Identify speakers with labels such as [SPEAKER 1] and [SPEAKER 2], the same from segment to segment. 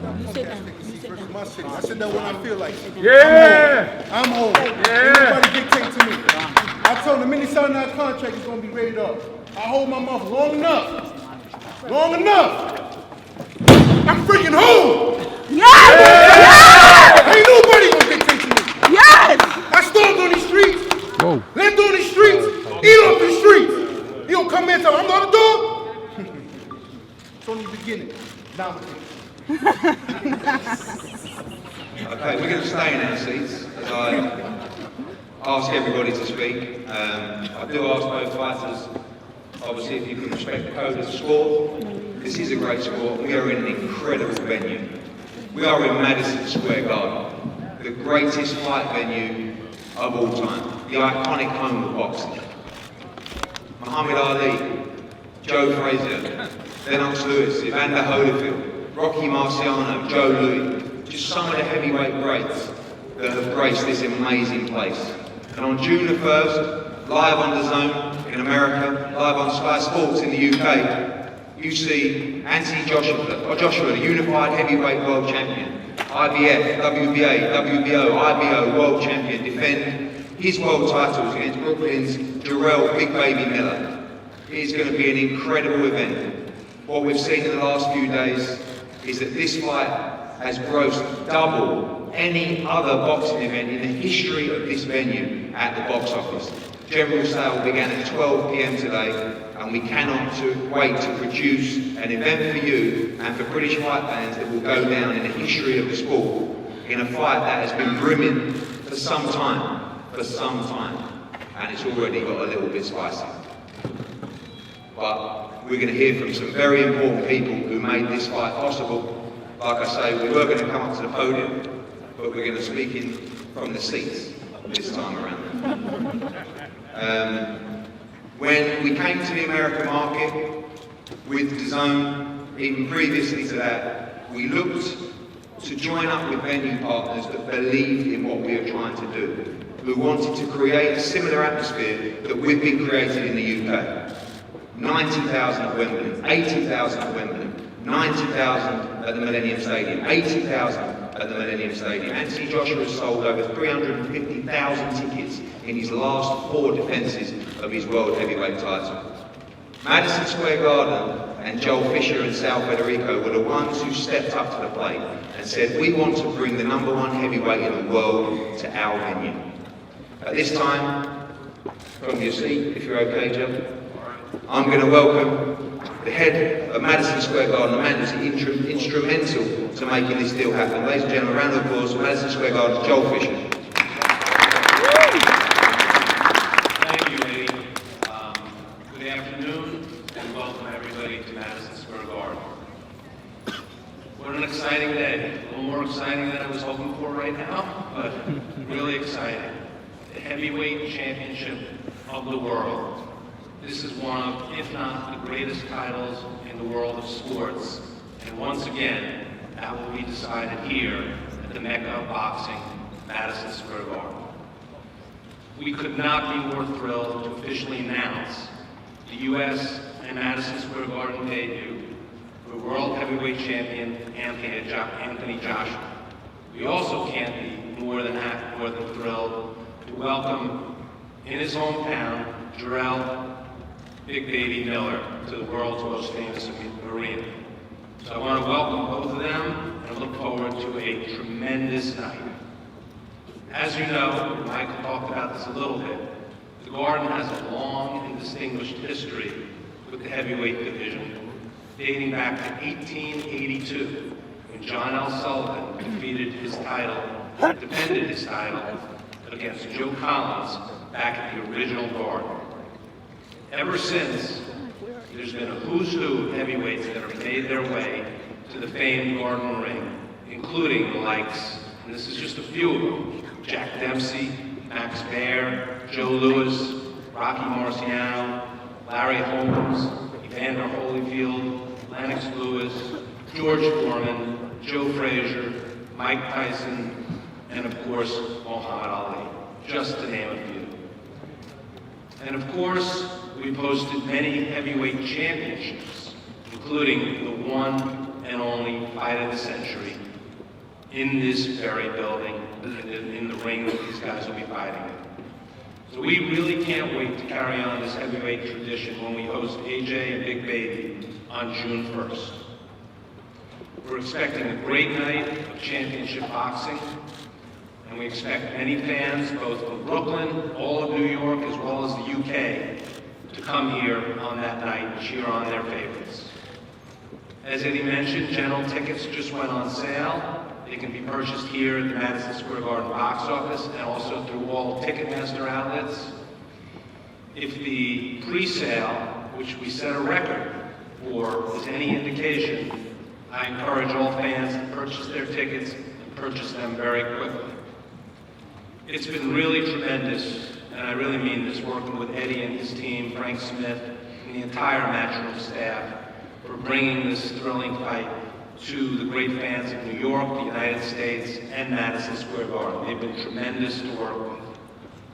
[SPEAKER 1] My city. I sit down when I feel like it.
[SPEAKER 2] Yeah!
[SPEAKER 1] I'm home.
[SPEAKER 2] Yeah!
[SPEAKER 1] Nobody dictate to me. I told them, minute sign that contract is going to be rated up. I hold my mouth long enough. Long enough. I'm freaking home.
[SPEAKER 3] Yes! Yes!
[SPEAKER 1] Ain't nobody going to dictate to me.
[SPEAKER 3] Yes!
[SPEAKER 1] I stormed on these streets.
[SPEAKER 2] Whoa.
[SPEAKER 1] Lived on these streets. Eat off these streets. You don't come in and tell me I'm not a dog. It's only the beginning. Now we're here.
[SPEAKER 4] Okay, we're going to stay in our seats as I ask everybody to speak. I do ask both fighters, obviously, if you can respect the code of the sport. This is a great sport. We are in an incredible venue. We are in Madison Square Garden, the greatest fight venue of all time, the iconic home of boxing. Muhammad Ali, Joe Frazier, Lennox Lewis, Evander Holyfield, Rocky Marciano, Joe Louis, just some of the heavyweight greats that have graced this amazing place. And on June the 1st, live on DAZN in America, live on Sky Sports in the UK, you see Anthony Joshua, the unified heavyweight world champion, IBF, WBA, WBO, IBO world champion, defend his world titles against Brooklyn's Jarrell Big Baby Miller. It is going to be an incredible event. What we've seen in the last few days is that this fight has grossed double any other boxing event in the history of this venue at the box office. General sale began at 12 p.m. today, and we cannot wait to produce an event for you and for British fight fans that will go down in the history of the sport, in a fight that has been brimming for some time, and it's already got a little bit spicy. But we're going to hear from some very important people who made this fight possible. Like I say, we were going to come up to the podium, but we're going to speak in from the seats this time around. When we came to the American market with DAZN, even previously to that, we looked to join up with venue partners that believed in what we are trying to do, who wanted to create a similar atmosphere that we've been creating in the UK. 90,000 at Wembley, 80,000 at Wembley, 90,000 at the Millennium Stadium, 80,000 at the Millennium Stadium. Anthony Joshua has sold over 350,000 tickets in his last 4 defences of his world heavyweight title. Madison Square Garden and Joel Fisher and Sal Federico were the ones who stepped up to the plate and said, we want to bring the #1 heavyweight in the world to our venue. At this time, from your seat, if you're okay, Joe, I'm going to welcome the head of Madison Square Garden, the man who's instrumental to making this deal happen. Ladies and gentlemen, a round of applause for Madison Square Garden, Joel Fisher.
[SPEAKER 5] Thank you, Lee. Good afternoon, and welcome everybody to Madison Square Garden. What an exciting day. A little more exciting than I was hoping for right now, but really exciting. The heavyweight championship of the world. This is one of, if not the greatest titles in the world of sports. And once again, that will be decided here at the Mecca of Boxing, Madison Square Garden. We could not be more thrilled to officially announce the U.S. and Madison Square Garden debut for World Heavyweight Champion Anthony Joshua. We also can't be more than thrilled to welcome in his hometown, Jarrell Big Baby Miller to the world's most famous arena. So I want to welcome both of them and look forward to a tremendous night. As you know, Michael talked about this a little bit, the Garden has a long and distinguished history with the heavyweight division, dating back to 1882, when John L. Sullivan defended his title against Joe Collins back at the original Garden. Ever since, there's been a who's who of heavyweights that have made their way to the famed Garden Ring, including the likes, and this is just a few of them, Jack Dempsey, Max Baer, Joe Louis, Rocky Marciano, Larry Holmes, Evander Holyfield, Lennox Lewis, George Foreman, Joe Frazier, Mike Tyson, and of course, Muhammad Ali, just to name a few. And of course, we've hosted many heavyweight championships, including the one and only fight of the century in this very building, in the ring that these guys will be fighting in. So we really can't wait to carry on this heavyweight tradition when we host AJ and Big Baby on June 1st. We're expecting a great night of championship boxing, and we expect many fans, both from Brooklyn, all of New York, as well as the UK, to come here on that night and cheer on their favorites. As Eddie mentioned, general tickets just went on sale. They can be purchased here at the Madison Square Garden box office and also through all Ticketmaster outlets. If the pre-sale, which we set a record for, is any indication, I encourage all fans to purchase their tickets and purchase them very quickly. It's been really tremendous, and I really mean this, working with Eddie and his team, Frank Smith, and the entire Matchroom staff for bringing this thrilling fight to the great fans of New York, the United States, and Madison Square Garden. They've been tremendous to work with.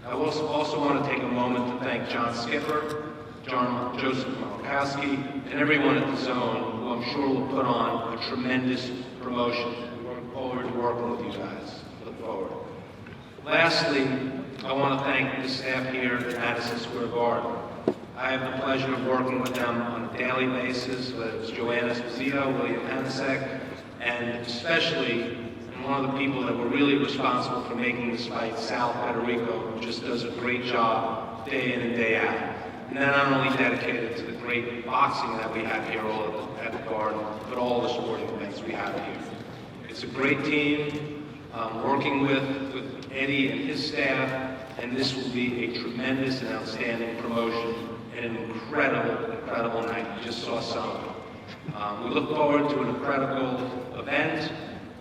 [SPEAKER 5] I also want to take a moment to thank John Skipper, Joseph Malkowski, and everyone at the Zone, who I'm sure will put on a tremendous promotion. We look forward to working with you guys. Look forward. Lastly, I want to thank the staff here at Madison Square Garden. I have the pleasure of working with them on a daily basis, whether it's Joanna Esposito, William Hansek, and especially, and one of the people that were really responsible for making this fight, Sal Federico, who just does a great job day in and day out. And they're not only dedicated to the great boxing that we have here all at the Garden, but all the sporting events we have here. It's a great team, working with Eddie and his staff, and this will be a tremendous and outstanding promotion and an incredible night. You just saw some of it. We look forward to an incredible event.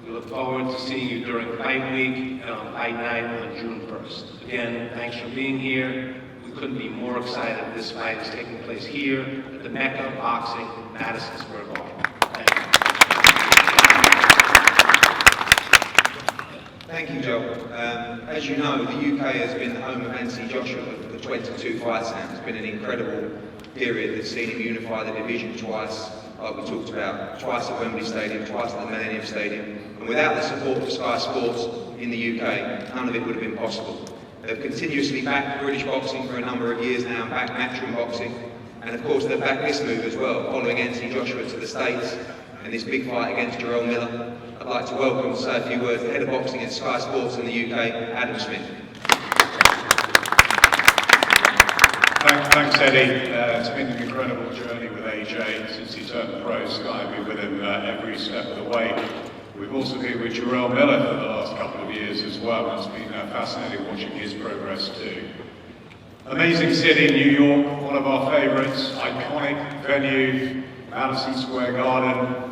[SPEAKER 5] We look forward to seeing you during fight week and on fight night on June 1st. Again, thanks for being here. We couldn't be more excited. This fight is taking place here at the Mecca of Boxing, Madison Square Garden.
[SPEAKER 4] Thank you, Joel. As you know, the UK has been the home of Anthony Joshua for 22 fights now. It's been an incredible period that's seen him unify the division twice, like we talked about, twice at Wembley Stadium, twice at the Millennium Stadium. And without the support of Sky Sports in the UK, none of it would have been possible. They've continuously backed British boxing for a number of years now, and backed Matchroom boxing. And of course, they've backed this move as well, following Anthony Joshua to the States and this big fight against Jarrell Miller. I'd like to welcome and say a few words, the head of boxing at Sky Sports in the UK, Adam Smith.
[SPEAKER 2] Thanks, Eddie. It's been an incredible journey with AJ since he turned pro. Sky will be with him every step of the way. We've also been with Jarrell Miller for the last couple of years as well. It's been fascinating watching his progress too. Amazing city, New York, one of our favourites, iconic venue, Madison Square Garden.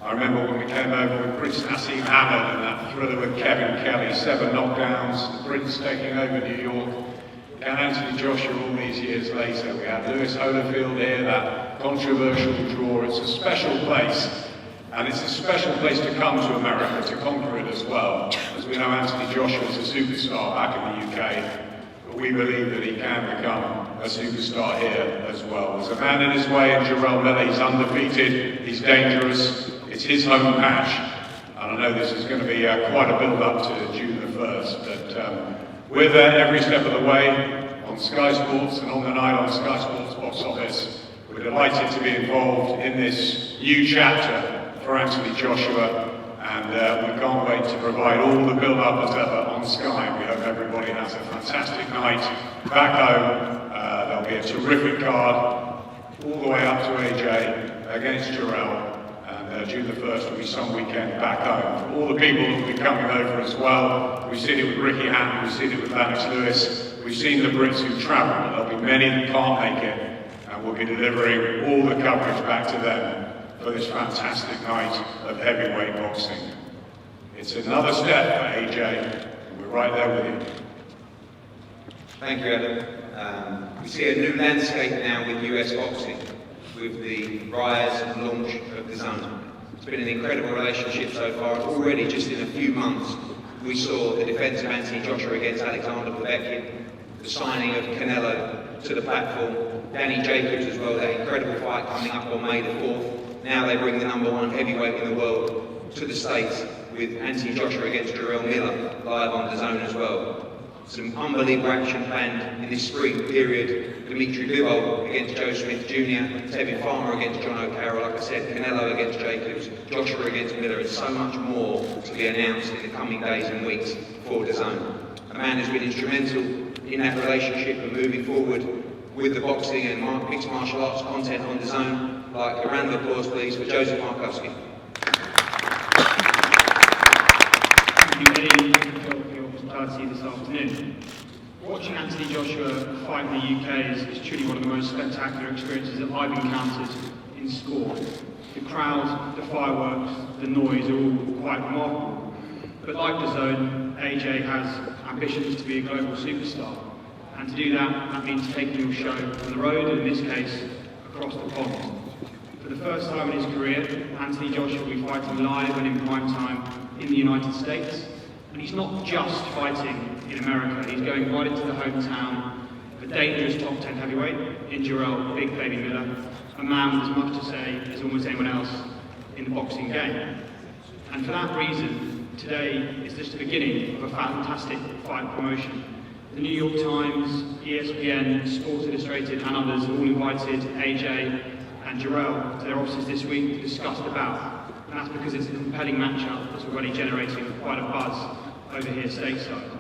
[SPEAKER 2] I remember when we came over with Prince Nassim Hamid and that thriller with Kevin Kelly, 7 knockdowns, the Prince taking over New York. And Anthony Joshua all these years later. We had Lewis Holyfield here, that controversial draw. It's a special place, and it's a special place to come to America, to conquer it as well. As we know, Anthony Joshua is a superstar back in the UK, but we believe that he can become a superstar here as well. There's a man in his way in Jarrell Miller. He's undefeated, he's dangerous. It's his home match, and I know this is going to be quite a build-up to June the 1st, but we're there every step of the way on Sky Sports and on the night on Sky Sports box office. We're delighted to be involved in this new chapter for Anthony Joshua, and we can't wait to provide all the build-up as ever on Sky. We hope everybody has a fantastic night back home. There'll be a terrific card all the way up to AJ against Jarrell. June the 1st will be some weekend back home. For all the people who will be coming over as well, we've seen it with Ricky Hatton, we've seen it with Lennox Lewis, we've seen the Brits who travel, but there'll be many that can't make it, and we'll be delivering all the coverage back to them for this fantastic night of heavyweight boxing. It's another step for AJ, and we're right there with you.
[SPEAKER 4] Thank you, Adam. We see a new landscape now with US boxing, with the rise and launch of the Zone. It's been an incredible relationship so far. Already, just in a few months, we saw the defence of Anthony Joshua against Alexander Povetkin, the signing of Canelo to the platform, Danny Jacobs as well, that incredible fight coming up on May the 4th. Now they bring the #1 heavyweight in the world to the States with Anthony Joshua against Jarrell Miller live on DAZN as well. Some unbelievable action planned in this spring period. Dimitri Bivol against Joe Smith Jr., Tevin Farmer against John O'Carroll, like I said, Canelo against Jacobs, Joshua against Miller, and so much more to be announced in the coming days and weeks for DAZN. A man who's been instrumental in that relationship and moving forward with the boxing and mixed martial arts content on DAZN. Like a round of applause, please, for Joseph Markowski.
[SPEAKER 6] Thank you, Eddie, for your hospitality this afternoon. Watching Anthony Joshua fight in the UK is truly one of the most spectacular experiences that I've encountered in sport. The crowd, the fireworks, the noise are all quite remarkable. But like DAZN, AJ has ambitions to be a global superstar. And to do that, that means taking your show on the road, and in this case, across the pond. For the first time in his career, Anthony Joshua will be fighting live and in prime time in the United States. And he's not just fighting in America, he's going right into the hometown of a dangerous top 10 heavyweight in Jarrell Big Baby Miller, a man with as much to say as almost anyone else in the boxing game. And for that reason, today is just the beginning of a fantastic fight promotion. The New York Times, ESPN, Sports Illustrated and others have all invited AJ and Jarrell to their offices this week to discuss the bout. And that's because it's a compelling matchup that's already generating quite a buzz over here stateside.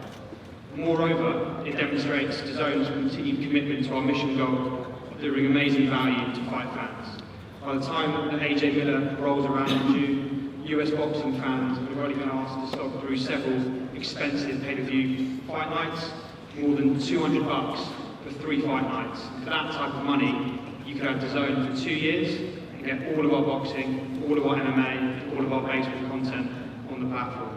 [SPEAKER 6] Moreover, it demonstrates DAZN's continued commitment to our mission goal of delivering amazing value to fight fans. By the time that AJ Miller rolls around in June, US boxing fans have already been asked to slog through several expensive pay-per-view fight nights, more than $200 for 3 fight nights. For that type of money, you could have DAZN for 2 years and get all of our boxing, all of our MMA, all of our baseball content on the platform.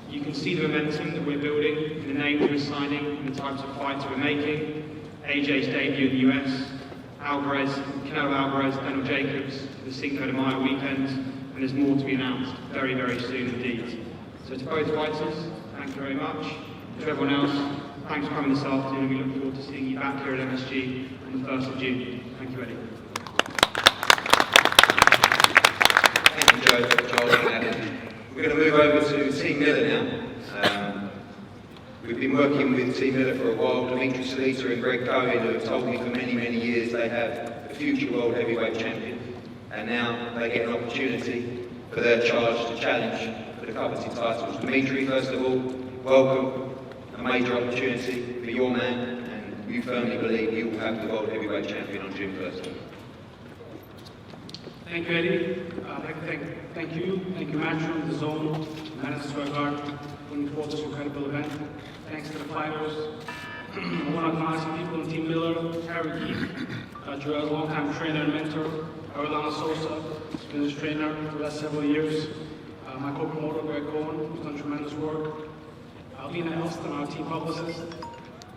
[SPEAKER 6] You can see the momentum that we're building in the names we're signing and the types of fights we're making. AJ's debut in the US, Canelo Alvarez, Daniel Jacobs, the Cinco de Mayo weekend, and there's more to be announced very, very soon indeed. So to both fighters, thank you very much. To everyone else, thanks for coming this afternoon. We look forward to seeing you back here at MSG on the 1st of June. Thank you, Eddie.
[SPEAKER 4] Thank you, Joe, Charles, and Adam. We're going to move over to Team Miller now. We've been working with Team Miller for a while. Dimitri Salita and Greg Cohen, who have told me for many, many years they have a future world heavyweight champion. And now they get an opportunity for their charge to challenge for the coveted titles. Dimitri, first of all, welcome. A major opportunity for your man, and we firmly believe you will have the world heavyweight champion on June 1st.
[SPEAKER 6] Thank you, Eddie. I'd like to thank you, Matchroom, DAZN, Madison Square Garden, looking forward to this incredible event. Thanks to the fighters. I want to acknowledge some people in Team Miller, Harry Keith, Jarrell's longtime trainer and mentor, Aurelana Sosa, who's been his trainer for the last several years, my co-promoter, Greg Cohen, who's done tremendous work, Lena Elston, our team publicist,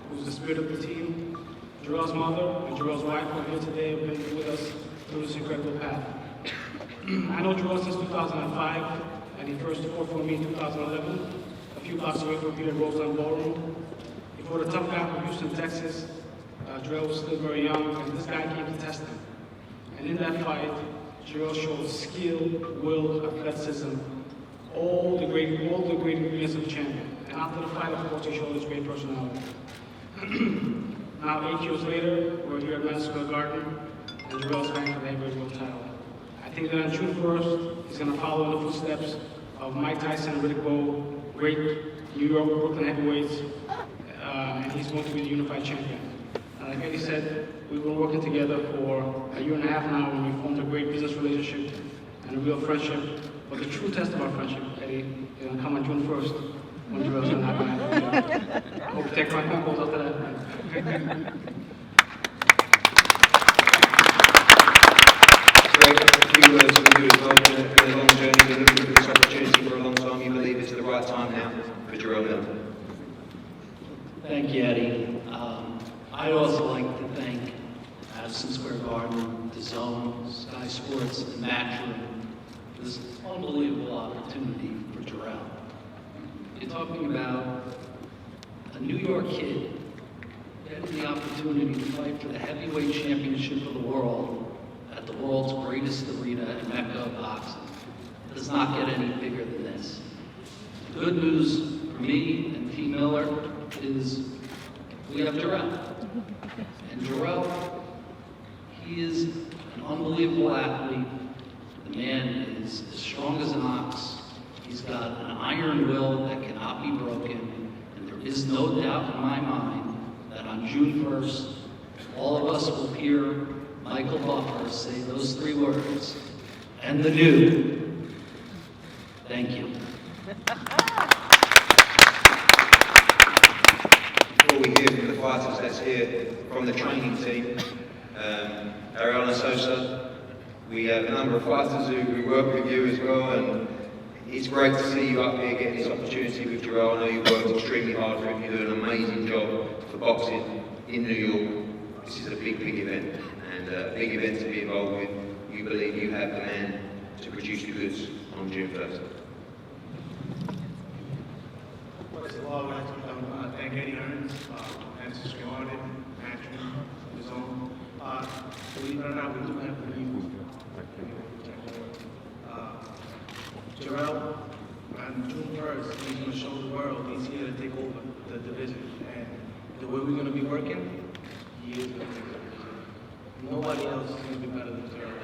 [SPEAKER 6] who's the spirit of the team, Jarrell's mother and Jarrell's wife who are here today have been with us through this incredible path. I know Jarrell since 2005, and he first fought for me in 2011, a few blocks away from here at Roseland Ballroom. He fought a tough guy from Houston, Texas. Jarrell was still very young, and this guy came to test him. And in that fight, Jarrell showed skill, will, athleticism, all the great ingredients of a champion. And after the fight, of course, he showed his great personality. Now, 8 years later, we're here at Madison Square Garden, and Jarrell's fighting for the heavyweight world title. I think that on June 1st, he's going to follow in the footsteps of Mike Tyson and Riddick Bowe, great New York, Brooklyn heavyweights, and he's going to be the unified champion. And like Eddie said, we've been working together for a year and a half now, and we formed a great business relationship and a real friendship. But the true test of our friendship, Eddie, is going to come on June 1st. When Jarrell's going to happen. I hope you take my phone calls after that.
[SPEAKER 4] Greg, a few words from you as well. It's been a long journey. We've been looking for this opportunity for a long time. You believe it's the right time now for Jarrell Miller.
[SPEAKER 3] Thank you, Eddie. I'd also like to thank Madison Square Garden, DAZN, Sky Sports, and Matchroom for this unbelievable opportunity for Jarrell. You're talking about a New York kid getting the opportunity to fight for the heavyweight championship of the world at the the world's greatest arena and mecca of boxing. It does not get any bigger than this. The good news for me and T. Miller is we have Jarrell. And Jarrell, he is an unbelievable athlete. The man is as strong as an ox. He's got an iron will that cannot be broken. And there is no doubt in my mind that on June 1st, all of us will hear Michael Buffer say those 3 words, and the new. Thank you.
[SPEAKER 4] Before we hear from the fighters, let's hear from the training team. Ariel and Sosa, we have a number of fighters who work with you as well, and it's great to see you up here getting this opportunity with Jarrell. I know you've worked extremely hard for him. You do an amazing job for boxing in New York. This is a big, big event, and a big event to be involved with. You believe you have the man to produce the goods on June 1st.
[SPEAKER 7] First of all, I'd like to thank Eddie Hearns, Francis Garden, Patrick, the zone. Believe it or not, we do have the new Jarrell, on June 1st, he's going to show the world he's here to take over the division. And the way we're going to be working, he is going to take over. Nobody else is going to be better than Jarrell.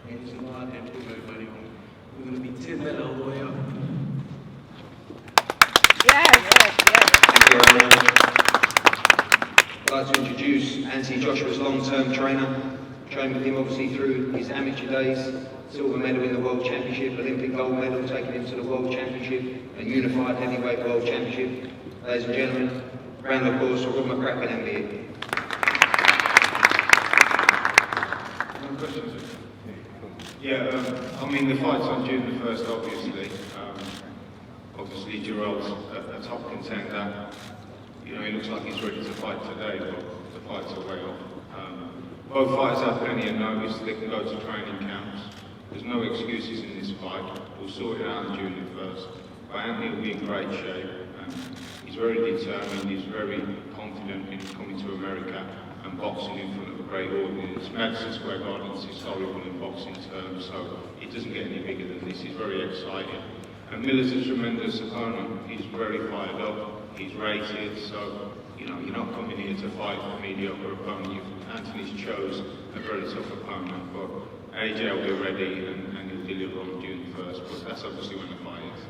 [SPEAKER 7] And he's going to go out there and prove everybody wrong. We're going to be 10 better all the way up.
[SPEAKER 4] Thank you, Ariel. I'd like to introduce Anthony Joshua's long-term trainer. Trained with him obviously through his amateur days, silver medal in the World Championship, Olympic gold medal, taking him to the World Championship and Unified Heavyweight World Championship. Ladies and gentlemen, round of applause for Rob McCracken, MBE.
[SPEAKER 2] Yeah, I mean, the fight's on June the 1st, obviously. Obviously, Jarrell's a top contender. You know, he looks like he's ready to fight today, but the fights are way off. Both fighters have plenty of notice. They can go to training camps. There's no excuses in this fight. We'll sort it out on June the 1st. But Anthony will be in great shape. He's very determined. He's very confident in coming to America and boxing in front of a great audience. Madison Square Garden is historical in boxing terms, so it doesn't get any bigger than this. He's very excited. And Miller's a tremendous opponent. He's very fired up. He's rated, so you know, you're not coming here to fight a mediocre opponent. Anthony's chose a very tough opponent, but AJ will be ready and he'll deliver on June 1st, but that's obviously when the fight is.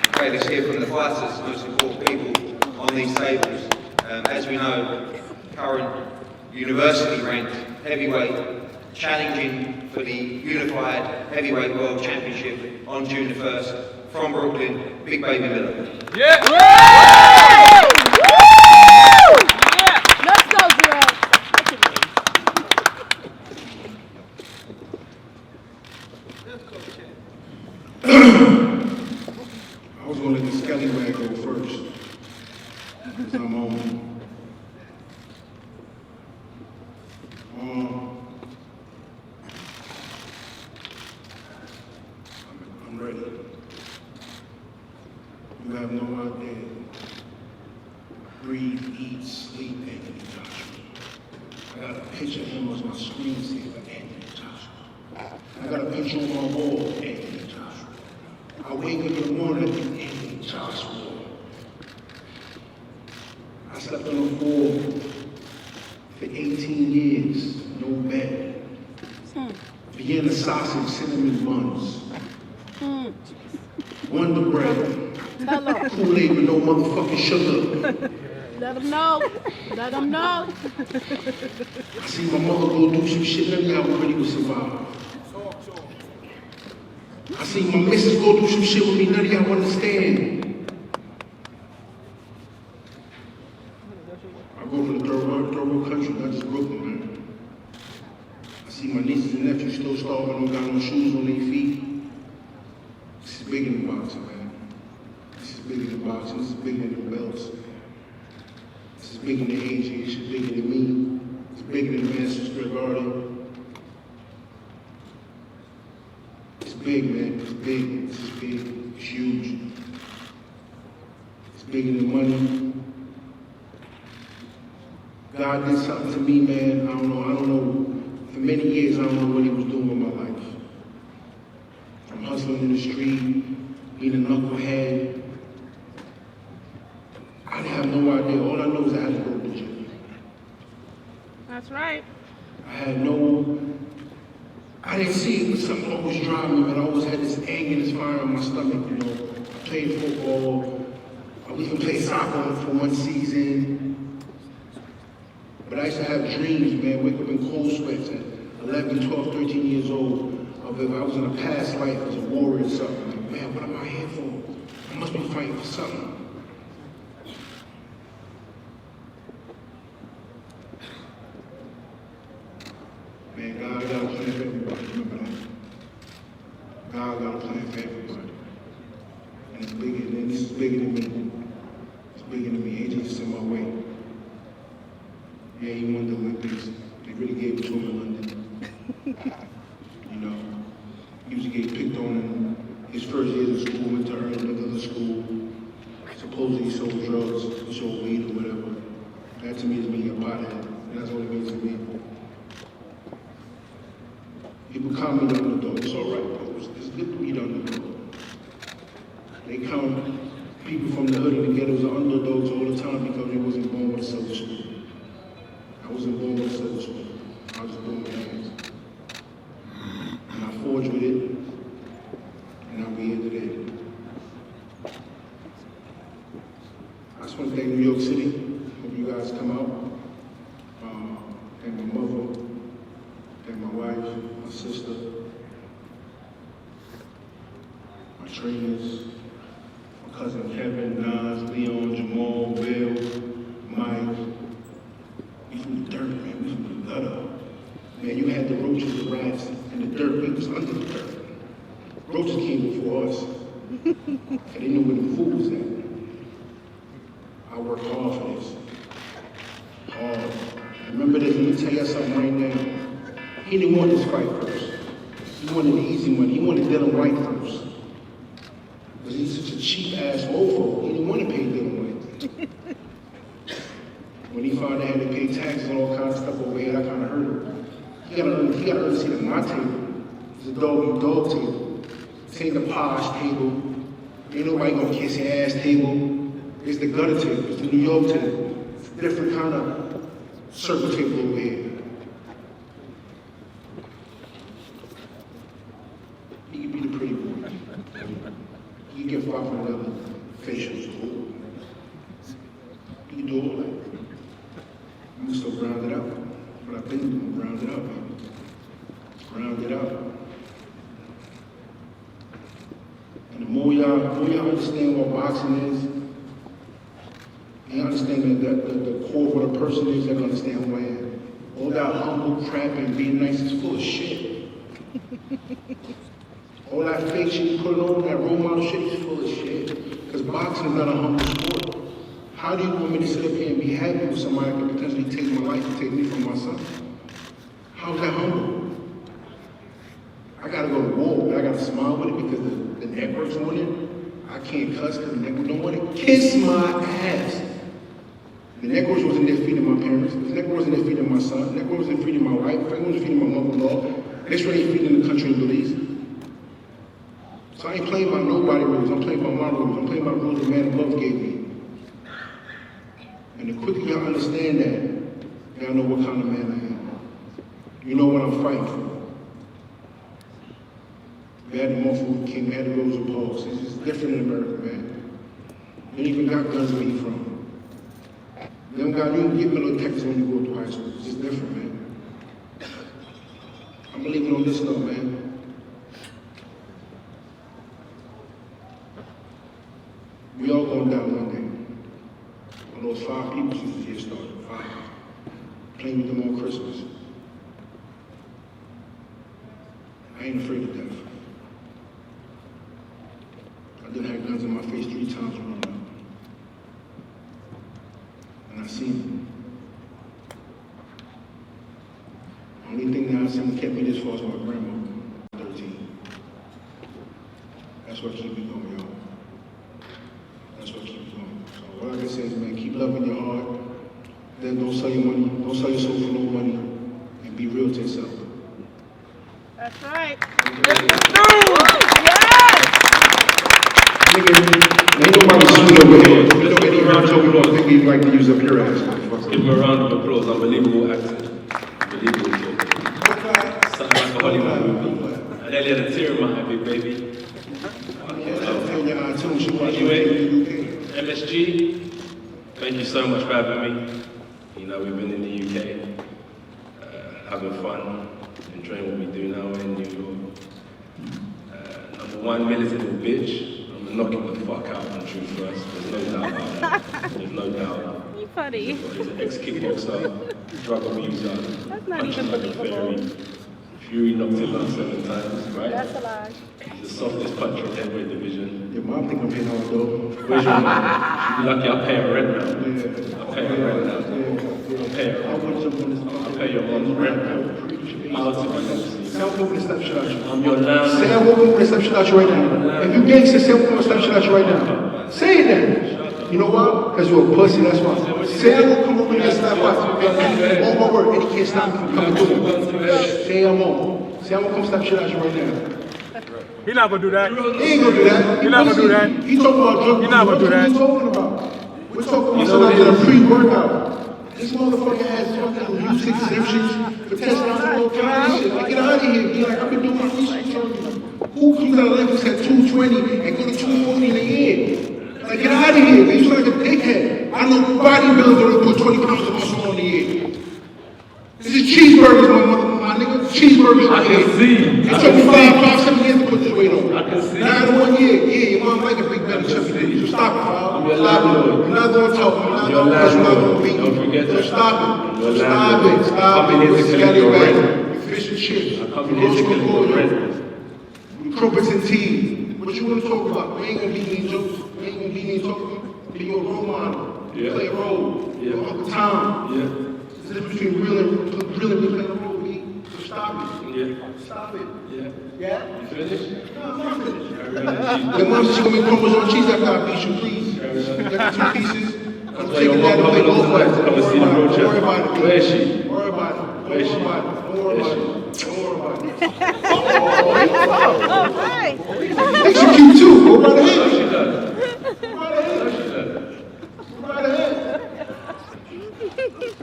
[SPEAKER 4] Okay, let's hear from the fighters, most important people on these tables. As we know, current university-ranked heavyweight, challenging for the Unified Heavyweight World Championship on June the 1st, from Brooklyn, Big Baby Miller.
[SPEAKER 8] Yeah! Let's go, Jarrell.
[SPEAKER 1] I was going to let the scallywag go first, because I'm on. I'm ready. You have no idea. Breathe, eat, sleep, Anthony Joshua. I got a picture of him as my screensaver, Anthony Joshua. I got a picture on my wall, Anthony Joshua. I wake up in the morning, Anthony Joshua. I slept on the floor for 18 years, no bed. Vienna sausage, cinnamon buns. Wonder Bread. Kool-Aid with no motherfucking sugar.
[SPEAKER 8] Let them know. Let them know.
[SPEAKER 1] I see my mother go through some shit none of y'all already would survive. I see my missus go through some shit with me none of y'all understand. I go from the third world country, not just Brooklyn, man. I see my nieces and nephews still starving, don't got no shoes on their feet. This is bigger than boxing, man. This is bigger than boxing. This is bigger than the belts. This is bigger than AJ. This is bigger than me. It's bigger than Madison Square Garden. It's big, man. It's big. This is big. It's huge. It's bigger than money. God did something to me, man. I don't know. For many years, I don't know what he was doing with my life. I'm hustling in the street, being a knucklehead. I have no idea. All I know is I had to go to the gym.
[SPEAKER 8] That's right.
[SPEAKER 1] I didn't see it, but something always driving me, man. I always had this anger and this fire in my stomach, you know. I played football. I even played soccer for one season. But I used to have dreams, man. Wake up in cold sweats at 11, 12, 13 years old. Of if I was in a past life as a warrior or something. Like, man, what am I here for? I must be fighting for something. Man, God got a plan for everybody. Remember that. God got a plan for everybody. And it's bigger than this is bigger than me. It's bigger than me. AJ just in my way. Yeah, he won the Olympics. They really gave it to him in London. You know, he was getting picked on in his first years of school, went to another school. Supposedly he sold drugs, he sold weed or whatever. That to me is being a pothead. That's what it means to me. People call me the underdog. It's all right, bro. It's good to be the underdog. They count people from the hood and the ghettos are underdogs all the time because they wasn't born with a silver spoon. I wasn't born with a silver spoon. I was born with hands. And I forged with it, and I'll be here today. I just want to thank New York City. Hope you guys come out. Thank my mother, thank my wife, my sister, my trainers, my cousin Kevin, Nas, Leon, Jamal, Bill, Mike. We from the dirt, man. We from the gutter. Man, you had the roaches, the rats, and the dirt. We was under the dirt. Roaches came before us. And they knew where the food was at. I worked hard for this. Hard. Remember this, let me tell you something right now. He didn't want this fight first. He wanted the easy money. He wanted Dylan White first. Because he's such a cheap-ass mofo. He didn't want to pay Dylan White. When he found out he had to pay taxes and all kinds of stuff over here, that kind of hurt him. He gotta earn a seat at my table. It's a dog table. This ain't the posh table. Ain't nobody gonna kiss your ass table. It's the gutter table. It's the New York table. It's a different kind of circle table over here. He can be the pretty boy. He can get $500 facials. He can do all that. I'm gonna still round it up. But I've been doing, round it up, man. Round it up. And the more y'all understand what boxing is, you understand that the core of what a person is, they're gonna understand who I am. All that humble crap and being nice is full of shit. All that fake shit you put on, that role model shit is full of shit. Because boxing is not a humble sport. How do you want me to sit up here and be happy with somebody that could potentially take my life and take me from my son? How is that humble? I gotta go to war, but I gotta smile with it because the network's on it. I can't cuss because the network don't want it. Kiss my ass. The network wasn't there feeding my parents. The network wasn't there feeding my son. The network wasn't feeding my wife. The network wasn't feeding my mother-in-law. This really ain't feeding the country in Belize. So I ain't playing by nobody rules. I'm playing by my rules. I'm playing by the rules the man above gave me. And the quicker y'all understand that, y'all know what kind of man I am. You know what I'm fighting for. We had the Martin Luther King, we had the Rosa Parks. It's just different in America, man. They ain't even got guns where you from. They don't got, you can get metal detectors when you go to high school. It's just different, man. I'm believing on this though, man. We all going down one day. When those 5 people since the year started, 5. Playing with them on Christmas. I ain't afraid of death. I done had guns in my face 3 times growing up. And I seen it. The only thing that I seen kept me this far is my grandma, 13. That's what keep me going, y'all. That's what keeps me going. So what I can say is, man, keep loving your heart, Then don't sell your money, don't sell your soul for no money, and be real to yourself.
[SPEAKER 8] That's right.
[SPEAKER 1] Nigga, ain't nobody sweet over here. You know Eddie Brown told me what nigga like to use up your ass.
[SPEAKER 9] Give him a round of applause. Unbelievable acting. Unbelievable show. Something like a Hollywood movie. I nearly had a tear in my eye, big baby. Anyway, MSG, thank you so much for having me. You know, we've been in the UK, having fun, enjoying what we do now in New York. Number one, militant bitch. I'm gonna knock him the fuck out on Truth First. There's no doubt about that. There's no doubt.
[SPEAKER 8] You funny.
[SPEAKER 9] He's an ex-kickboxer, drug abuser.
[SPEAKER 8] That's not
[SPEAKER 9] punching
[SPEAKER 8] even
[SPEAKER 9] like a
[SPEAKER 8] believable.
[SPEAKER 9] fairy. Fury knocked him out 7 times, right?
[SPEAKER 8] That's a lie.
[SPEAKER 9] He's the softest puncher in the heavyweight division.
[SPEAKER 1] Your mom think I'm hitting on though.
[SPEAKER 9] Where's your mom? She'd be lucky I pay her rent now.
[SPEAKER 1] Yeah.
[SPEAKER 9] I pay her rent now. I pay her. I pay your mom's rent now. I'll take my legacy.
[SPEAKER 1] Say I'm moving to slap shit out you.
[SPEAKER 9] I'm your landlord.
[SPEAKER 1] Say I'm moving to slap shit out you right now. If you gangster, say I'm moving to slap shit out you right now. Say it then. You know why? Because you're a pussy, that's why. Say I'm gonna come over here and slap out. All my work, and he can't stop me from coming through. Say I'm on. Say I'm gonna come slap shit out you right now.
[SPEAKER 10] He's not gonna do that.
[SPEAKER 1] He ain't gonna do that.
[SPEAKER 10] He's not gonna do that.
[SPEAKER 1] He talking about drug.
[SPEAKER 10] He's not gonna do that.
[SPEAKER 1] What are you talking about? We're talking about something that's a pre-workout. This motherfucker has fucking music exemptions for testing out all kinds of shit. Like, get out of here. Be like, I've been doing my research on you. Who comes out of Olympics at 220 and go to 240 in a year? Like, get out of here. Man. You like a dickhead. I know bodybuilders that put 20 pounds of muscle on the year. This is cheeseburgers, my nigga. Cheeseburgers right here. It took me 5, 7 years to put this weight on.
[SPEAKER 9] I can see.
[SPEAKER 1] 9 in 1 year. Yeah, your mom like a big belly chubby nigga. So stop it, Bob.
[SPEAKER 9] I'm your
[SPEAKER 1] Stop it.
[SPEAKER 9] landlord.
[SPEAKER 1] You're not gonna talk. You're not
[SPEAKER 9] Your
[SPEAKER 1] gonna push. You're not
[SPEAKER 9] landlord.
[SPEAKER 1] gonna beat me.
[SPEAKER 9] Don't forget
[SPEAKER 1] So
[SPEAKER 9] that.
[SPEAKER 1] stop it.
[SPEAKER 9] Your
[SPEAKER 1] Stop
[SPEAKER 9] landlord.
[SPEAKER 1] it. Stop
[SPEAKER 9] Coming
[SPEAKER 1] it.
[SPEAKER 9] here to
[SPEAKER 1] What's
[SPEAKER 9] collect
[SPEAKER 1] the
[SPEAKER 9] your
[SPEAKER 1] back?
[SPEAKER 9] rent.
[SPEAKER 1] Fish and chips.
[SPEAKER 9] I'm coming here to collect your rent.
[SPEAKER 1] Crumpets and tea. What you want to talk about? We ain't gonna beat me in jokes. We ain't gonna beat me in talking. Be your role model.
[SPEAKER 9] Yeah.
[SPEAKER 1] Play a role.
[SPEAKER 9] Yeah.
[SPEAKER 1] Your Uncle Tom.
[SPEAKER 9] Yeah.
[SPEAKER 1] There's a difference between real and playing a role, B. So stop it.
[SPEAKER 9] Yeah.
[SPEAKER 1] Stop it.
[SPEAKER 9] Yeah.
[SPEAKER 1] Yeah?
[SPEAKER 9] You finished?
[SPEAKER 1] No, I'm not finished.
[SPEAKER 9] Cheese.
[SPEAKER 1] Your mom said she gonna make crumbles on cheese after I beat you, please. Get the 2 pieces. I'm
[SPEAKER 9] That's why your
[SPEAKER 1] taking
[SPEAKER 9] mom
[SPEAKER 1] that away.
[SPEAKER 9] coming
[SPEAKER 1] Don't
[SPEAKER 9] on tonight to come and see the road
[SPEAKER 1] worry
[SPEAKER 9] trip.
[SPEAKER 1] about it.
[SPEAKER 9] Where is she?
[SPEAKER 1] Don't worry about it.
[SPEAKER 9] Where is she?
[SPEAKER 1] Don't worry about it. Don't worry about it.
[SPEAKER 8] Oh, hi.
[SPEAKER 1] Think she cute too. Go right
[SPEAKER 9] No,
[SPEAKER 1] ahead.
[SPEAKER 9] she does.
[SPEAKER 1] Go right ahead.
[SPEAKER 9] No, she does.
[SPEAKER 1] Go right ahead.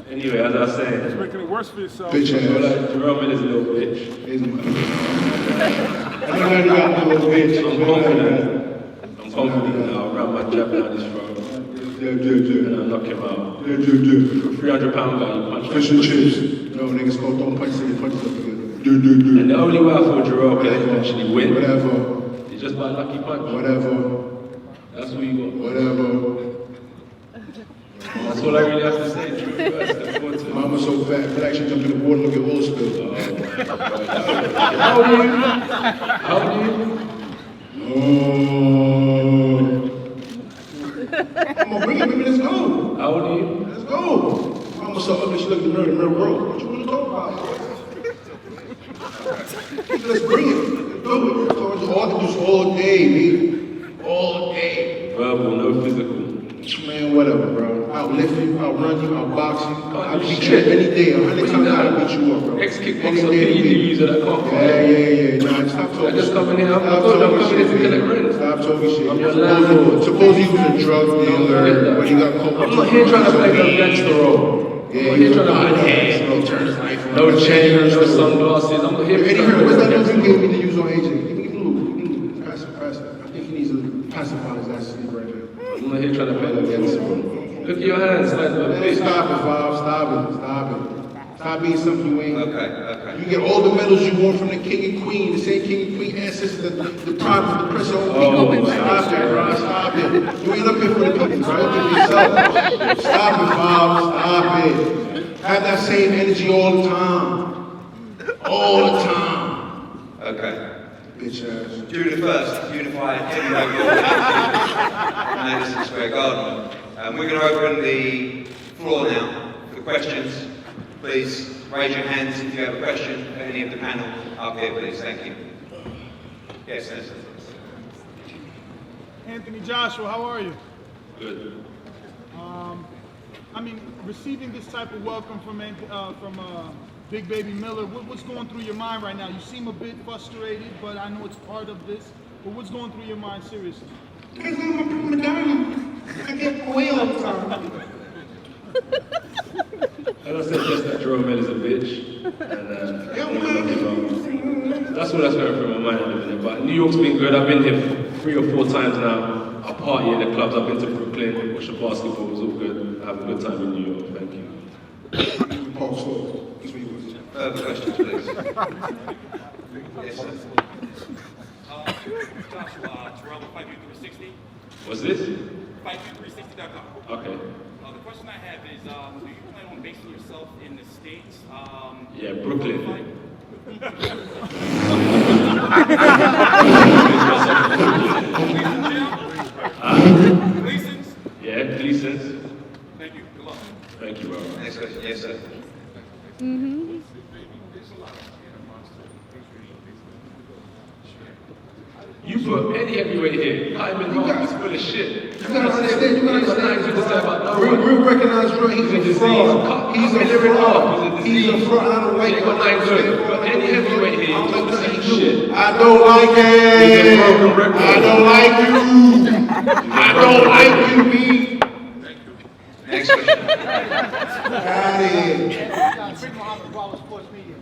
[SPEAKER 9] Anyway, as I was saying,
[SPEAKER 10] Making it worse for yourself.
[SPEAKER 1] Bitch ass.
[SPEAKER 9] Jerome is a little bitch.
[SPEAKER 1] I know you got a little bitch.
[SPEAKER 9] I'm confident. I'm confident now. I'll wrap my jab down his throat and I'll knock him out. For a 300-pound guy, you punch
[SPEAKER 1] Fish
[SPEAKER 9] him.
[SPEAKER 1] and chips. No, niggas called don't punch till you punch up together.
[SPEAKER 9] And the only way I thought Jerome can eventually win
[SPEAKER 1] Whatever.
[SPEAKER 9] is just by lucky punch.
[SPEAKER 1] Whatever.
[SPEAKER 9] That's what you got.
[SPEAKER 1] Whatever.
[SPEAKER 9] That's all I really have to say. Truth first. Step forward to it.
[SPEAKER 1] Mama's so fat, feel like she jumped in the water and look at oil spill.
[SPEAKER 9] How old are you? How old are you?
[SPEAKER 1] Oh. Come on, bring it, baby, let's go.
[SPEAKER 9] How old are you?
[SPEAKER 1] Let's go. Mama's so ugly, she looked in the mirror world. What you want to talk about? Let's bring it. Let's do it. All to do all day, baby. All day.
[SPEAKER 9] Verbal, no physical.
[SPEAKER 1] Man, whatever, bro. I'll lift you, I'll run you, I'll box you. I'll beat you
[SPEAKER 9] Shit.
[SPEAKER 1] any day. 100 times I'll beat you up, bro.
[SPEAKER 9] Ex-kickboxer,
[SPEAKER 1] Any day,
[SPEAKER 9] PED
[SPEAKER 1] baby.
[SPEAKER 9] user that can't fight.
[SPEAKER 1] Yeah. Nah, stop talking.
[SPEAKER 9] I just coming here, I'm
[SPEAKER 1] Stop
[SPEAKER 9] coming
[SPEAKER 1] talking
[SPEAKER 9] here to
[SPEAKER 1] shit,
[SPEAKER 9] collect
[SPEAKER 1] man.
[SPEAKER 9] rent.
[SPEAKER 1] Stop talking shit.
[SPEAKER 9] I'm your landlord.
[SPEAKER 1] Suppose you was a drug dealer when you got caught.
[SPEAKER 9] I'm not here trying to play no gangster role. I'm not here trying to play no gangster role. No chain, no sunglasses. I'm not here
[SPEAKER 1] Eddie
[SPEAKER 9] to
[SPEAKER 1] Hearn, what's that
[SPEAKER 9] play
[SPEAKER 1] nose you
[SPEAKER 9] gangster
[SPEAKER 1] gave
[SPEAKER 9] role.
[SPEAKER 1] me to use on AJ? Give me blue. Pass it. I think he needs to pacify his ass sleep right there.
[SPEAKER 9] I'm not here trying to play no gangster role. Look at your hands, like a
[SPEAKER 1] Hey,
[SPEAKER 9] bitch.
[SPEAKER 1] stop it, Bob. Stop it. Stop being something you ain't.
[SPEAKER 4] Okay.
[SPEAKER 1] You get all the medals you want from the king and queen, the same king and queen ancestors, the pride of the press your own people. Stop it, bro. Stop it. You ain't up here for the people, bro. You're up here for yourself. Stop it, Bob. Stop it. Have that same energy all the time. All the time.
[SPEAKER 4] Okay.
[SPEAKER 1] Bitch ass.
[SPEAKER 4] June the 1st, unified heavyweight world Madison Square Garden. We're going to open the floor now for questions. Please raise your hands if you have a question for any of the panel up here, please. Thank you. Yes, sir.
[SPEAKER 10] Anthony Joshua, how are you?
[SPEAKER 9] Good.
[SPEAKER 10] I mean, receiving this type of welcome from Big Baby Miller, what's going through your mind right now? You seem a bit frustrated, but I know it's part of this. But what's going through your mind seriously?
[SPEAKER 1] Because I'm a prima donna. I get away all the time.
[SPEAKER 9] As I said, just that Jarrell is a bitch, and that's what that's going through my mind a little bit. But New York's been good. I've been here 3 or 4 times now. I party in the clubs. I've been to Brooklyn, watched the basketball. It was all good. I have a good time in New York. Thank you.
[SPEAKER 1] Paul Slow. That's what he was.
[SPEAKER 4] Further questions, please. Yes, sir.
[SPEAKER 11] Joshua, Jarrell with 5U360.
[SPEAKER 9] What's this?
[SPEAKER 11] 5U360.com.
[SPEAKER 9] Okay.
[SPEAKER 11] The question I have is, do you plan on basing yourself in the States?
[SPEAKER 9] Yeah, Brooklyn.
[SPEAKER 11] Gleason's?
[SPEAKER 9] Yeah, Gleason's.
[SPEAKER 11] Thank you. Good luck.
[SPEAKER 9] Thank you, bro.
[SPEAKER 4] Next question. Yes, sir.
[SPEAKER 9] You put any heavyweight here. Hyman Hart is full of shit.
[SPEAKER 1] You gotta understand, real recognized real, he's a fraud. He's a fraud. He's a fraud. I don't like him.
[SPEAKER 9] But any heavyweight here, you talk the same shit.
[SPEAKER 1] I don't like it. I don't like you. I don't like you, B.
[SPEAKER 4] Next question.
[SPEAKER 1] Got it.
[SPEAKER 7] Big Muhammad, Bravo Sports Media.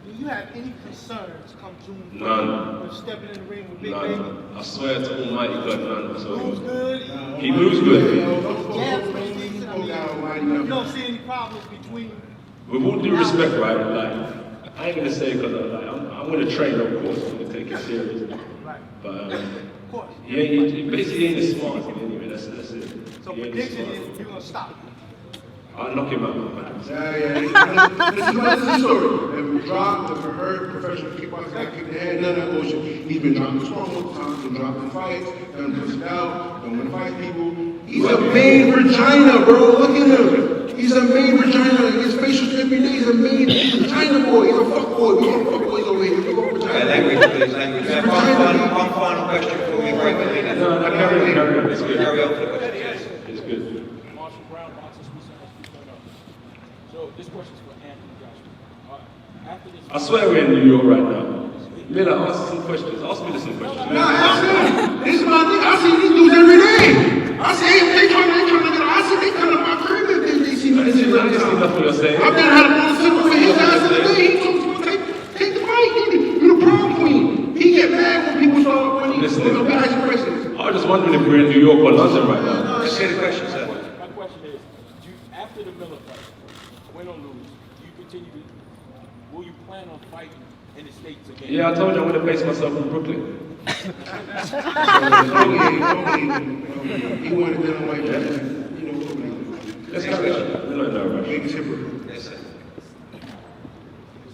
[SPEAKER 7] Do you have any concerns come June 3rd
[SPEAKER 9] None.
[SPEAKER 7] when stepping in the ring with Big Baby?
[SPEAKER 9] None. I swear to Almighty God, none. So
[SPEAKER 7] Who's good?
[SPEAKER 9] he moves good.
[SPEAKER 7] You don't see any problems between.
[SPEAKER 9] With all due respect, right? Like, I ain't gonna say because I'm gonna train, of course. I'm gonna take it serious. But
[SPEAKER 7] Of course.
[SPEAKER 9] he basically ain't as smart as me anyway. That's it.
[SPEAKER 7] So
[SPEAKER 9] He ain't as
[SPEAKER 7] prediction
[SPEAKER 9] smart.
[SPEAKER 7] is you're gonna stop.
[SPEAKER 9] I'll knock him out.
[SPEAKER 1] Yeah. This is the story. If we dropped, if we heard professional kickboxing, I kicked the head, none of that bullshit. He's been dropping strong all the time, been dropping fights, done push it out, don't want to fight people. He's a main vagina, bro. Look at him. He's a main vagina. His facial every day. He's a main vagina boy. He's a fuck boy. We don't fuck boys over here. We go vagina.
[SPEAKER 4] Language, please. Language. One final question before we break the meeting.
[SPEAKER 9] No, carry on. It's good.
[SPEAKER 4] Carry on for the questions.
[SPEAKER 9] It's good.
[SPEAKER 12] Marshall Brown, Boxing Speaker. So this question's for Anthony Joshua. After this,
[SPEAKER 9] I swear we're in New York right now. Miller, ask some questions. Ask me some questions.
[SPEAKER 1] Nah, ask him. This is my thing. I see these dudes every day. I see they trying to get. I see they come to my crib and they see me.
[SPEAKER 9] I didn't see nothing you're saying.
[SPEAKER 1] I've been had a little simple for his ass the other day. He told me to take the fight. You the prom queen. He get mad when people start when he guys questions.
[SPEAKER 9] I was just wondering if we're in New York or London right now.
[SPEAKER 4] Let's hear the question, sir.
[SPEAKER 12] my question is, after the Miller fight, win or lose, will you plan on fighting in the States again?
[SPEAKER 9] Yeah, I told you I'm going to base myself in Brooklyn.
[SPEAKER 1] He wanted to know like that.
[SPEAKER 9] Let's carry on. We're not in no rush.
[SPEAKER 1] Biggest hypocrite.
[SPEAKER 4] Yes, sir.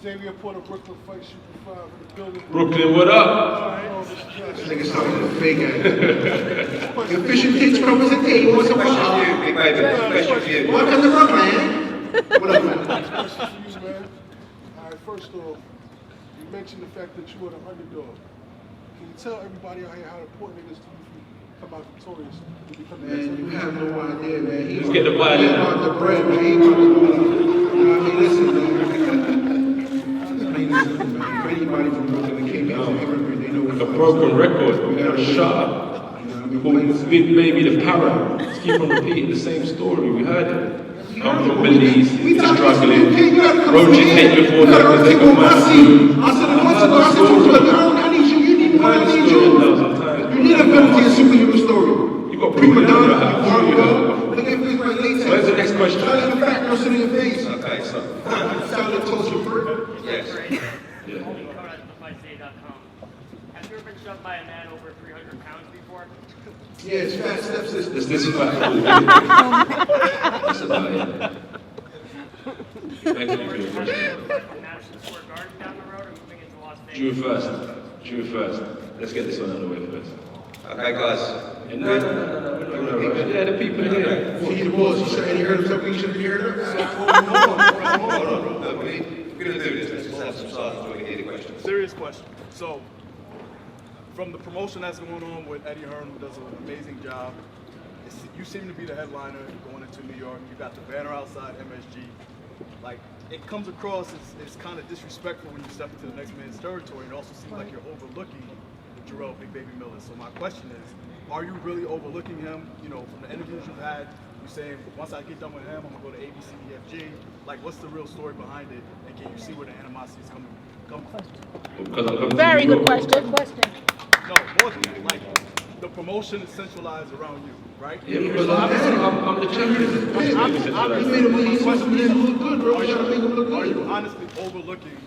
[SPEAKER 10] Xavier Porter, Brooklyn Fight Super 5 in the building.
[SPEAKER 9] Brooklyn, what up?
[SPEAKER 1] This nigga sounds like a fake ass. Efficient tits representation. What's up?
[SPEAKER 4] Question for you, Big Baby. Question for you.
[SPEAKER 1] Welcome to Brooklyn. What up, man?
[SPEAKER 10] Question for you, man. All right, first off, you mentioned the fact that you are the underdog. Can you tell everybody out here how important it is to you to come out victorious to become the next
[SPEAKER 1] Man, you have no idea, man.
[SPEAKER 9] Let's get the violin.
[SPEAKER 1] He about the bread, man. He about to do it. You know what I mean? Listen, man. If anybody from Brooklyn came here as a hypocrite, they know
[SPEAKER 9] Like
[SPEAKER 1] what
[SPEAKER 9] a broken record. We gotta shut up. Big Baby the parrot. Let's keep on repeating the same story. We heard it. I'm from Belize, struggling. Roaching hate before that because they got my food.
[SPEAKER 1] I said, I need you. You need more. I need you. You need a ability and superhero story.
[SPEAKER 9] You got
[SPEAKER 1] Prima
[SPEAKER 9] prima
[SPEAKER 1] donna,
[SPEAKER 9] donna.
[SPEAKER 1] you want to go? Look at your face like latex.
[SPEAKER 9] Where's the next question?
[SPEAKER 1] Tell you the fact, no sitting in your face.
[SPEAKER 4] Okay, so.
[SPEAKER 1] Sound like toast your prick.
[SPEAKER 4] Yes.
[SPEAKER 9] Yeah.
[SPEAKER 13] Have you ever been shoved by a man over 300 pounds before?
[SPEAKER 1] Yes, fat stepsister.
[SPEAKER 9] Is this fact? That's about it. Thank you for your question.
[SPEAKER 13] Madison Square Garden down the road or moving into Las Vegas?
[SPEAKER 9] June 1st. Let's get this one out of the way first.
[SPEAKER 4] Okay, guys.
[SPEAKER 9] No. We're not in a rush. Yeah, the people here.
[SPEAKER 1] See the boss, he said he heard of something he should have heard of.
[SPEAKER 4] Hold on. Look, we're going to do this. Let's just have some silence so we can hear the question.
[SPEAKER 10] Serious question. So, from the promotion that's going on with Eddie Hearn, who does an amazing job,
[SPEAKER 14] you seem to be the headliner going into New York. You got the banner outside MSG. Like, it comes across as kind of disrespectful when you step into the next man's territory. It also seems like you're overlooking Jarrell Big Baby Miller. So my question is, are you really overlooking him? You know, from the interviews you've had, you're saying, once I get done with him, I'm gonna go to ABCDFG. Like, what's the real story behind it? And can you see where the animosity is coming from?
[SPEAKER 8] Very good question.
[SPEAKER 14] No, more than that. Like, the promotion is centralized around you, right?
[SPEAKER 9] Yeah, because I'm the champion.
[SPEAKER 14] Are you honestly overlooking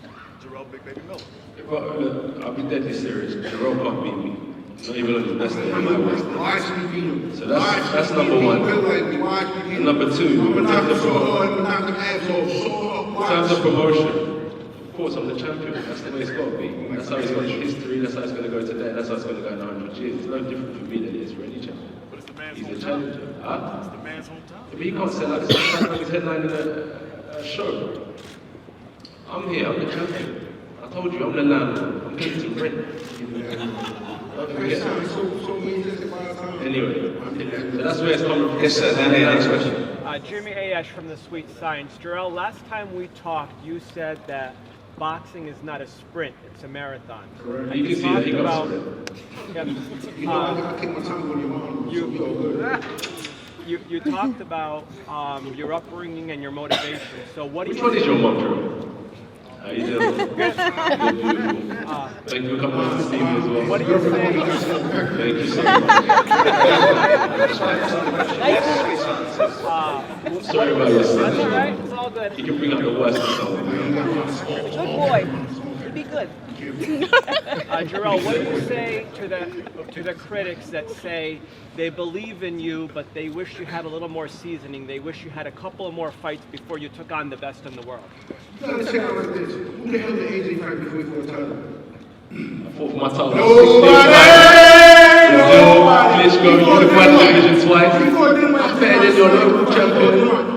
[SPEAKER 14] Jarrell Big Baby Miller?
[SPEAKER 9] But I'll be deadly serious. Jarrell can't beat me. Not even on his best day, on my worst day. So that's number one. And number two, in terms of promotion, of course I'm the champion. That's the way it's got to be. That's how it's got in history. That's how it's going to go today. That's how it's going to go in 100 years. It's no different for me than it is for any champion.
[SPEAKER 14] But it's the man's
[SPEAKER 9] He's a
[SPEAKER 14] hometown.
[SPEAKER 9] challenger. Huh?
[SPEAKER 14] It's the man's hometown.
[SPEAKER 9] But he can't sell out. It's like he's headlining a show. I'm here. I'm the champion. I told you I'm the landlord. I'm paying to rent. Anyway, so that's where it's coming from.
[SPEAKER 4] Yes, sir. Next question.
[SPEAKER 15] Jimmy Ayesh from the Sweet Science. Jarrell, last time we talked, you said that boxing is not a sprint, it's a marathon.
[SPEAKER 9] Correct. You can see that he got a sprint.
[SPEAKER 15] You talked about your upbringing and your motivation. So what do you?
[SPEAKER 9] Which one is your mom, Jarrell? How you doing? Thank you for coming on to Steve as well.
[SPEAKER 15] What do you say?
[SPEAKER 9] Thank you so much. Sorry about your son.
[SPEAKER 15] That's all right. It's all good.
[SPEAKER 9] You can bring up the worst in someone.
[SPEAKER 8] Good boy. You'd be good.
[SPEAKER 15] Jarrell, what do you say to the critics that say they believe in you, but they wish you had a little more seasoning? They wish you had a couple of more fights before you took on the best in the world.
[SPEAKER 1] You gotta check out like this. Who the hell did AJ fight before he fought Tyler?
[SPEAKER 9] I fought for my title.
[SPEAKER 1] Nobody!
[SPEAKER 9] Klitschko, you fight division twice. I'm better than your local champion.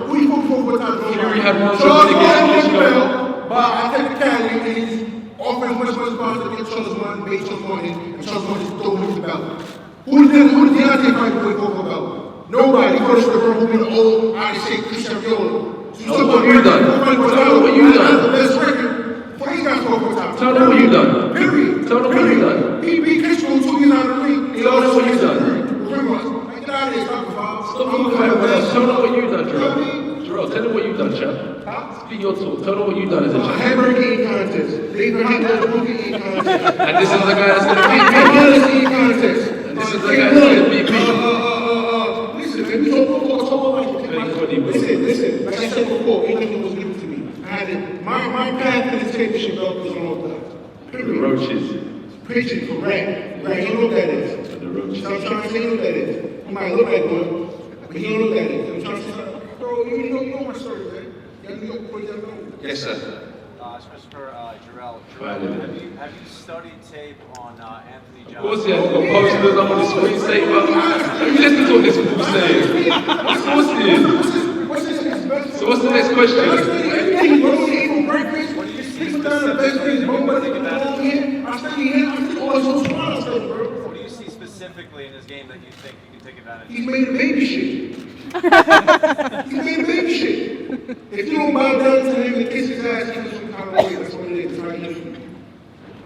[SPEAKER 1] Who you fought before Tyler?
[SPEAKER 9] Fury had one shot against Klitschko.
[SPEAKER 1] But I take the Cali and he's offering much responsibility against Charles Martin, based Charles Martin, and Charles Martin just throw him the belt. Who did Deontay fight before he fought for the belt? Nobody. First of all, who been an old, out of shape, Chris Shaviola.
[SPEAKER 9] Tell them what you done. Tell them what you done. Tell them what you done.
[SPEAKER 1] Period.
[SPEAKER 9] Tell them what you done.
[SPEAKER 1] He beat Klitschko 2 years out of the ring.
[SPEAKER 9] Tell them what you done.
[SPEAKER 1] Get out of here, stop the foul.
[SPEAKER 9] Stop looking at us. Tell them what you done, Jarrell. Jarrell, tell them what you done, champ. Speak your talk. Tell them what you done as a champ.
[SPEAKER 1] Hamburger eating contest. They even had that burger eating contest.
[SPEAKER 9] And this is the guy that's going to beat me.
[SPEAKER 1] Eating contest.
[SPEAKER 9] And this is the guy that's going to beat me.
[SPEAKER 1] Listen, man, we talk Listen, like I said before, ain't nothing was given to me. I had it. My path to this championship belt was on all that.
[SPEAKER 9] The roaches.
[SPEAKER 1] Preaching for rat. Right, you know what that is.
[SPEAKER 9] The roaches.
[SPEAKER 1] So I'm trying to say you know what that is. You might look like one, but you don't know what that is. I'm trying to say, bro, you know my story, man.
[SPEAKER 4] Yes, sir.
[SPEAKER 16] Especially for Jarrell. Have you studied tape on Anthony Johnson?
[SPEAKER 9] Of course, he has got posters up on the screensaver. Have you listened to what this fool saying? Of course he is. So what's the next question?
[SPEAKER 16] What do you see specifically in his game that you think you can take advantage of?
[SPEAKER 1] He's made a baby shit. He's made a baby shit. If you don't bow down to him and kiss his ass, he was some kind of way. That's what it is.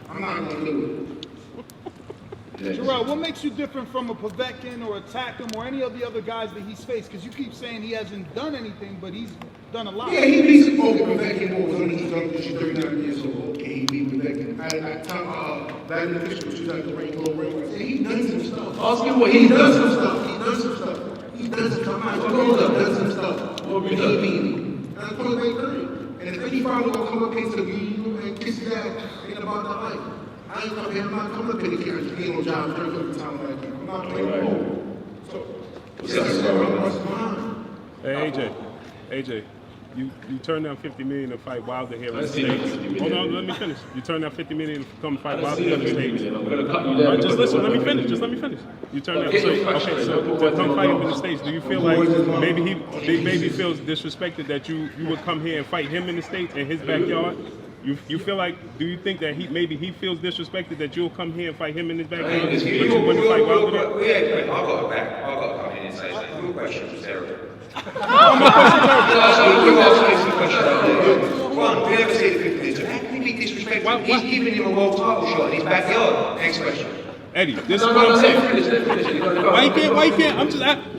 [SPEAKER 1] I'm not going to do it.
[SPEAKER 10] Jarrell, what makes you different from a Povetkin or a Takam or any of the other guys that he's faced? Because you keep saying he hasn't done anything, but he's done a lot.
[SPEAKER 1] Yeah, he beats Povetkin was only 39 years old. Okay, he beat Povetkin. Vladimir Klitschko was like the ring, low ring. He's done some stuff.
[SPEAKER 9] Ask him what he's done.
[SPEAKER 1] He's done some stuff. He's done some stuff.
[SPEAKER 9] What have you done?
[SPEAKER 1] And I told him, and if any father will come up here to you and kiss his ass, ain't about that life. I ain't coming here, I'm not coming up here to be on job 30 every time like that. I'm not playing ball. So,
[SPEAKER 9] what's up,
[SPEAKER 12] Hey, AJ, you turned down $50 million to fight Wilder here in the
[SPEAKER 9] I see that
[SPEAKER 12] States.
[SPEAKER 9] $50 million.
[SPEAKER 12] Hold on, let me finish. You turned down $50 million to come fight Wilder
[SPEAKER 9] see
[SPEAKER 12] here in
[SPEAKER 9] that
[SPEAKER 12] the
[SPEAKER 9] $50
[SPEAKER 12] States.
[SPEAKER 9] million. I'm going to cut you there.
[SPEAKER 12] Just listen, let me finish. Just let me finish. You turned down.
[SPEAKER 9] Get your
[SPEAKER 12] Okay,
[SPEAKER 9] question,
[SPEAKER 12] so
[SPEAKER 9] man.
[SPEAKER 12] to come fight him in the States, do you feel like maybe Big Baby feels disrespected that you would come here and fight him in the States in his backyard? You feel like, do you think that he feels disrespected that you'll come here and fight him in his backyard? But you wouldn't fight Wilder?
[SPEAKER 4] Yeah, I've got it back. I've got to come in and say that. One, we never see the 50 minutes. How can he be disrespectful? He's giving him a world title shot in his backyard. Next question.
[SPEAKER 12] Eddie, this is what I'm saying. Why he can't?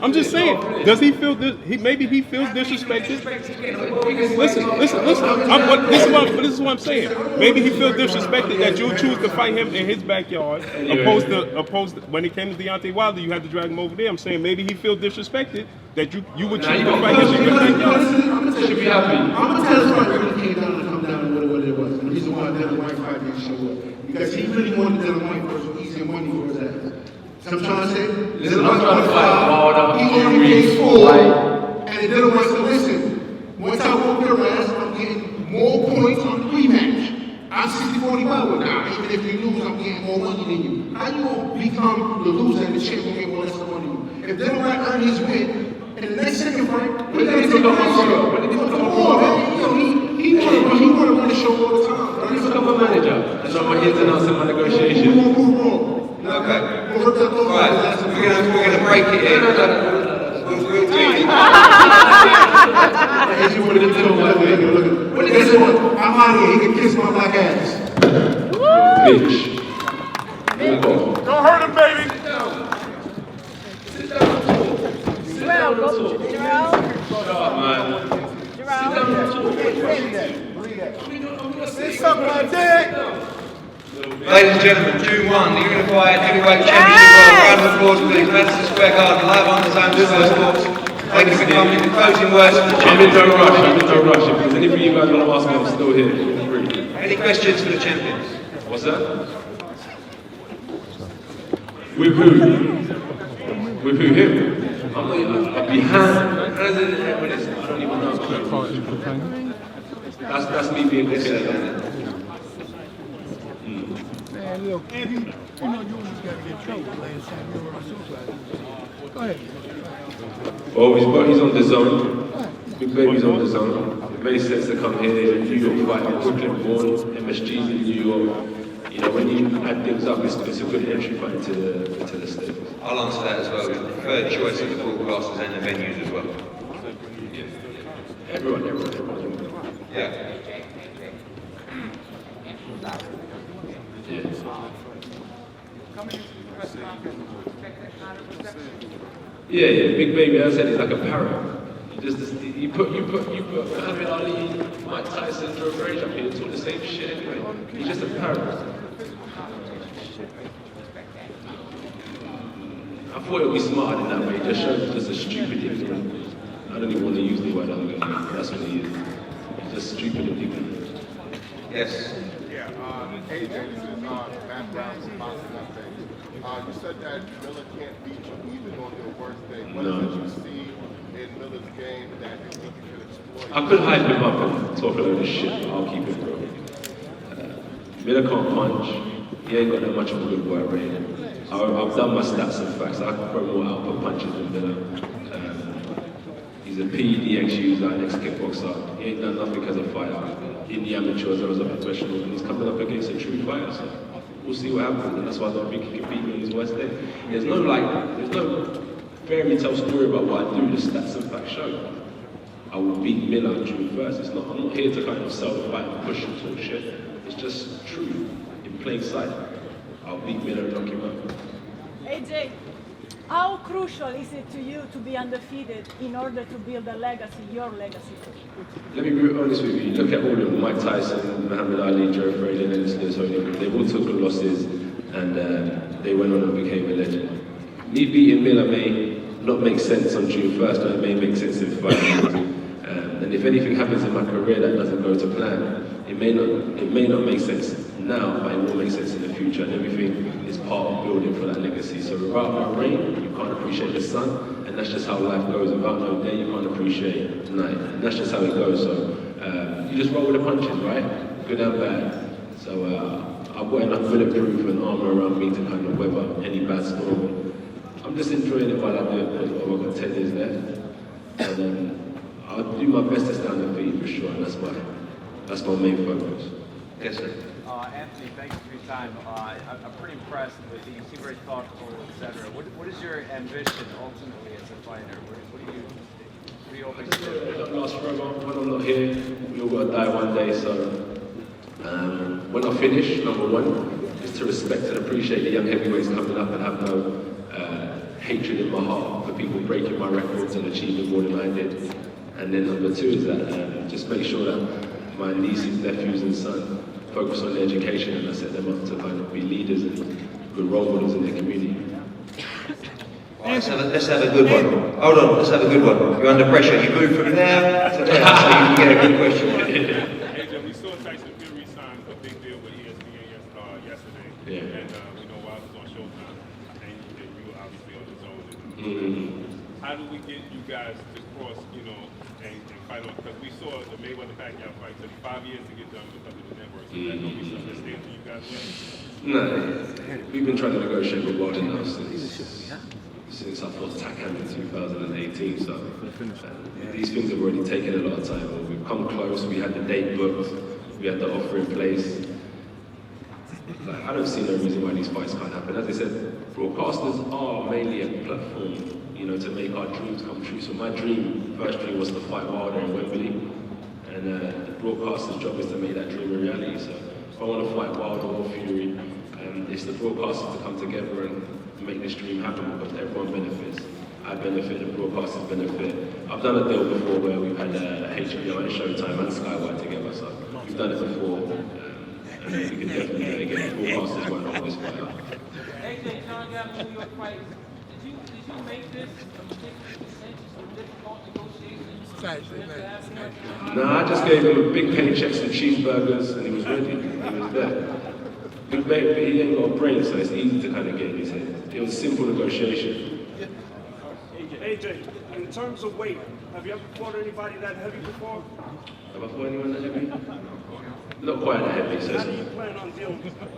[SPEAKER 12] I'm just saying. Does he feel this? Maybe he feels disrespected. Listen. This is what I'm saying. Maybe he feels disrespected that you choose to fight him in his backyard, opposed to when it came to Deontay Wilder, you had to drag him over there. I'm saying maybe he feels disrespected that you would choose to fight him in your backyard.
[SPEAKER 1] Should be happy. I'm gonna tell us why really came down to come down and what it was. And the reason why Dylan White fight didn't show up. Because he really wanted Dylan White for easier money for his ass. So I'm trying to say,
[SPEAKER 9] Listen, I'm trying to fight Wilder.
[SPEAKER 1] he only pays 4, and Dylan White said, listen, once I whoop your ass, I'm getting more points on the rematch. I'm 60-45 now. Even if you lose, I'm getting more money than you. How you gonna become the loser and the champ will get more less money than you? If Dylan White earned his win, in the next second fight, we're gonna take he wanted to show all the time.
[SPEAKER 9] He's become a manager. That's why my ins and outs in my negotiation.
[SPEAKER 4] Okay. Right. We're gonna break it here. We'll
[SPEAKER 1] Guess what? I'm out of here. He can kiss my black ass.
[SPEAKER 9] Bitch.
[SPEAKER 10] Don't hurt him, baby.
[SPEAKER 9] Shut up, man.
[SPEAKER 10] Say something like that.
[SPEAKER 4] Ladies and gentlemen, June 1, the Unified Heavyweight Champion of the World. Round of applause please. Madison Square Garden, live on the Zone Sports. Thank you for coming. Closing words from the
[SPEAKER 9] I'm in
[SPEAKER 4] champion.
[SPEAKER 9] no rush. If there's anything you guys want to ask me, I'm still here. Feel free.
[SPEAKER 4] Any questions for the champions?
[SPEAKER 9] What's that? With who? With who? Him? I'm not even. I'll be hand. I don't even know. That's me being considered.
[SPEAKER 10] Man, look, Eddie, you know you always got to get trouble last time you were on Supervisor. Go ahead.
[SPEAKER 9] Oh, he's on the zone. Big Baby's on the zone. It makes sense to come here. New York fight, Brooklyn born, MSG's in New York. You know, when you add things up, it's a good entry point into the States.
[SPEAKER 4] I'll answer that as well. Preferred choice of the broadcasters and the venues as well.
[SPEAKER 9] Everyone.
[SPEAKER 4] Yeah.
[SPEAKER 9] Yeah, Big Baby, as I said, he's like a parrot. You put Muhammad Ali, Mike Tyson, Joe Frazier up here, it's all the same shit anyway. He's just a parrot. I thought it would be smarter in that way, it just shows just a stupid ignorant. I don't even want to use the word I'm going to use, that's what he is. He's just stupid and ignorant.
[SPEAKER 4] Yes.
[SPEAKER 17] Yeah, AJ, this is background from BoxNation. You said that Miller can't beat you even on your worst day. What is it you see in Miller's game that you think you could exploit?
[SPEAKER 9] I could hype him up and talk a load of shit, but I'll keep it real. Miller can't punch. He ain't got that much of a good work rate. I've done my stats and facts. I can throw more output punches than Miller. He's a PED ex-user, an ex-kickboxer. He ain't done nothing as a fighter. In the amateurs or as a professional, and he's coming up against a true fighter. So we'll see what happens, and that's why I don't think he can beat me on his worst day. There's no fairy tale story about what I do. The stats and facts show. I will beat Miller on June 1st. I'm not here to kind of sell the fight and push and talk shit. It's just true, in plain sight. I'll beat Miller and knock him out.
[SPEAKER 18] AJ, how crucial is it to you to be undefeated in order to build a legacy, your legacy?
[SPEAKER 9] Let me be honest with you. Look at all of them: Mike Tyson, Muhammad Ali, Joe Frazier, and they all took losses, and they went on and became a legend. Me beating Miller may not make sense on June 1st, but it may make sense in 5 years. And if anything happens in my career that doesn't go to plan, it may not make sense now, but it will make sense in the future. And everything is part of building for that legacy. So without no rain, you can't appreciate the sun, and that's just how life goes. Without no day, you can't appreciate night, and that's just how it goes. So you just roll with the punches, right? Good and bad. So I've got enough bulletproof and armor around me to kind of weather any bad storm. I'm just enjoying it while I do it, because I've got 10 years left. And I'll do my best to stay undefeated for sure, and that's my main focus.
[SPEAKER 4] Yes, sir.
[SPEAKER 16] Anthony, thank you for your time. I'm pretty impressed with you. You seem very thoughtful, etc. What is your ambition ultimately as a fighter? What do you be open.
[SPEAKER 9] It don't last forever. When I'm not here, we all gotta die one day. So when I finish, number one is to respect and appreciate the young heavyweights coming up and have no hatred in my heart for people breaking my records and achieving more than I did. And then number two is that just make sure that my nieces, nephews and son focus on their education and I set them up to kind of be leaders and good role models in their community.
[SPEAKER 4] Let's have a good one. Hold on, let's have a good one. You're under pressure. You move from there to there so you can get a good question.
[SPEAKER 12] AJ, we saw Tyson Fury sign a big deal with ESPN yesterday.
[SPEAKER 9] Yeah.
[SPEAKER 12] And we know Wild was on Showtime. And you were obviously on the zone. How do we get you guys to cross, and fight on? Because we saw the Mayweather-Pacquiao fight took 5 years to get done because of the network. So that's going to be something that stands for you guys.
[SPEAKER 9] No, we've been trying to negotiate with Wilder now since I fought Takam in 2018, so these things have already taken a lot of time. We've come close, we had the date booked, we had the offer in place. I don't see no reason why these fights can't happen. As I said, broadcasters are mainly a platform, to make our dreams come true. So my first dream was to fight Wilder in Wembley, and the broadcaster's job is to make that dream a reality. So if I want to fight Wilder or Fury, it's the broadcasters to come together and make this dream happen because everyone benefits. I benefit, the broadcasters benefit. I've done a deal before where we've had HBO and Showtime and Skywire together, so we've done it before, and we can definitely do it again. Broadcasters won't hold this fight up.
[SPEAKER 19] AJ, John got New York fight. Did you make this a particular difficult negotiation?
[SPEAKER 9] No, I just gave him a big paychecks and cheeseburgers, and he was ready. He was there. Big baby, he ain't got a brain, so it's easy to kind of get in his head. It was a simple negotiation.
[SPEAKER 20] AJ, in terms of weight, have you ever fought anybody that heavy before?
[SPEAKER 9] Have I fought anyone that heavy? Not quite that heavy. So
[SPEAKER 20] how do you plan on dealing with that?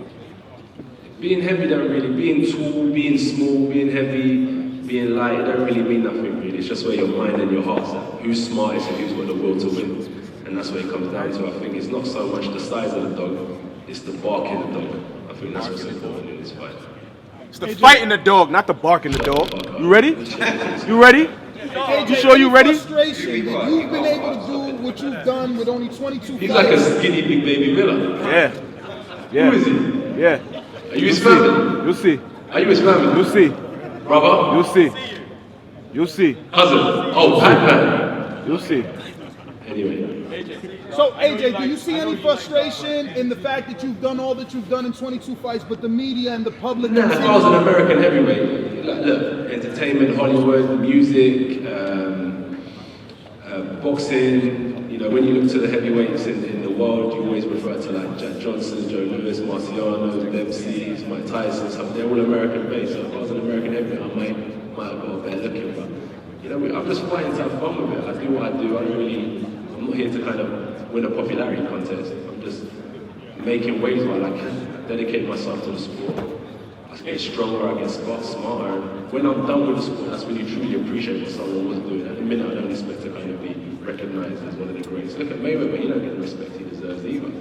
[SPEAKER 9] Being heavy don't really, being tall, being small, being heavy, being light, it don't really mean nothing really. It's just where your mind and your heart's at. Who's smartest and who's got the will to win. And that's what it comes down to. I think it's not so much the size of the dog, it's the bark in the dog. I think that's what's important in this fight.
[SPEAKER 21] It's the fighting the dog, not the barking the dog. You ready? You ready? You sure you ready?
[SPEAKER 10] Frustration that you've been able to do what you've done with only 22
[SPEAKER 9] He's like a skinny big baby Miller.
[SPEAKER 21] Yeah. Yeah.
[SPEAKER 9] Who is he?
[SPEAKER 21] Yeah.
[SPEAKER 9] Are you his family?
[SPEAKER 21] You'll see.
[SPEAKER 9] Are you his family?
[SPEAKER 21] You'll see.
[SPEAKER 9] Brother?
[SPEAKER 21] You'll see. You'll see.
[SPEAKER 9] Cousin? Oh, Pan.
[SPEAKER 21] You'll see.
[SPEAKER 9] Anyway.
[SPEAKER 10] So, AJ, do you see any frustration in the fact that you've done all that you've done in 22 fights, but the media and the public...
[SPEAKER 9] Nah, if I was an American heavyweight, look, entertainment, Hollywood, music, boxing, when you look to the heavyweights in the world, you always refer to like Jack Johnson, Joe Louis, Marciano, Dempsey, Mike Tyson, they're all American based. So if I was an American heavyweight, I might have got a better looking, but I'm just fighting to have fun with it. I do what I do. I'm not here to kind of win a popularity contest. I'm just making waves while I can, dedicate myself to the sport. I get stronger, I get smarter. And when I'm done with the sport, that's when you truly appreciate what someone was doing. At the minute, I don't expect to kind of be recognized as one of the greats. Look at Mayweather, he don't get the respect he deserves either.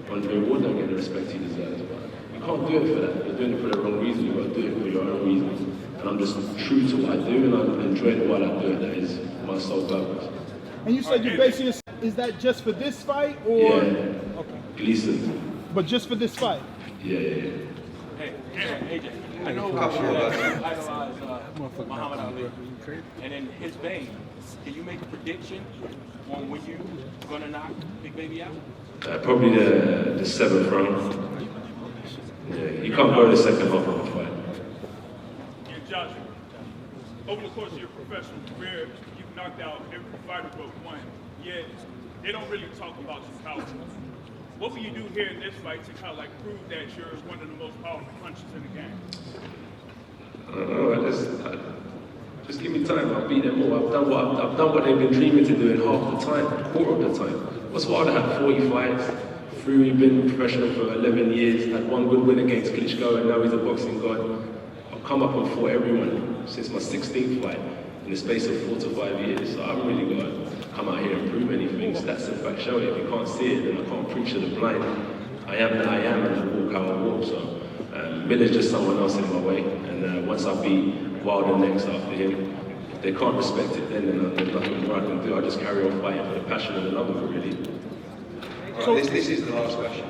[SPEAKER 9] Andre Ward don't get the respect he deserves. But you can't do it for that. You're doing it for the wrong reason. You've got to do it for your own reasons. And I'm just true to what I do, and I'm enjoying what I do, and that is my sole purpose.
[SPEAKER 10] And you said you're basing your... Is that just for this fight, or...?
[SPEAKER 9] Yeah. Okay. Gleason.
[SPEAKER 10] But just for this fight?
[SPEAKER 9] Yeah.
[SPEAKER 11] Hey, AJ, I know you idolize Muhammad Ali, and in his vein, can you make a prediction on when you're going to knock Big Baby out?
[SPEAKER 9] Probably the 7th round. Yeah, you can't go the second half of the fight.
[SPEAKER 12] Yeah, Joshua, over the course of your professional career, you've knocked out every fighter but one, yet they don't really talk about your power. What will you do here in this fight to kind of like prove that you're one of the most powerful punchers in the game?
[SPEAKER 9] I don't know, just give me time, I'll beat them all. I've done what they've been dreaming to do in half the time, quarter of the time. What's Wilder had 40 fights, Fury been professional for 11 years, had one good win against Klitschko, and now he's a boxing god. I've come up and fought everyone since my 16th fight in the space of 4 to 5 years. So I haven't really got to come out here and prove anything. Stats in fact show it. If you can't see it, then I can't preach to the blind. I am that I am, and I walk how I walk. So Miller's just someone else in my way, and once I beat Wilder next after him, they can't respect it, then there's nothing more I can do. I just carry on fighting for the passion and the love of it, really.
[SPEAKER 4] So this is the last question.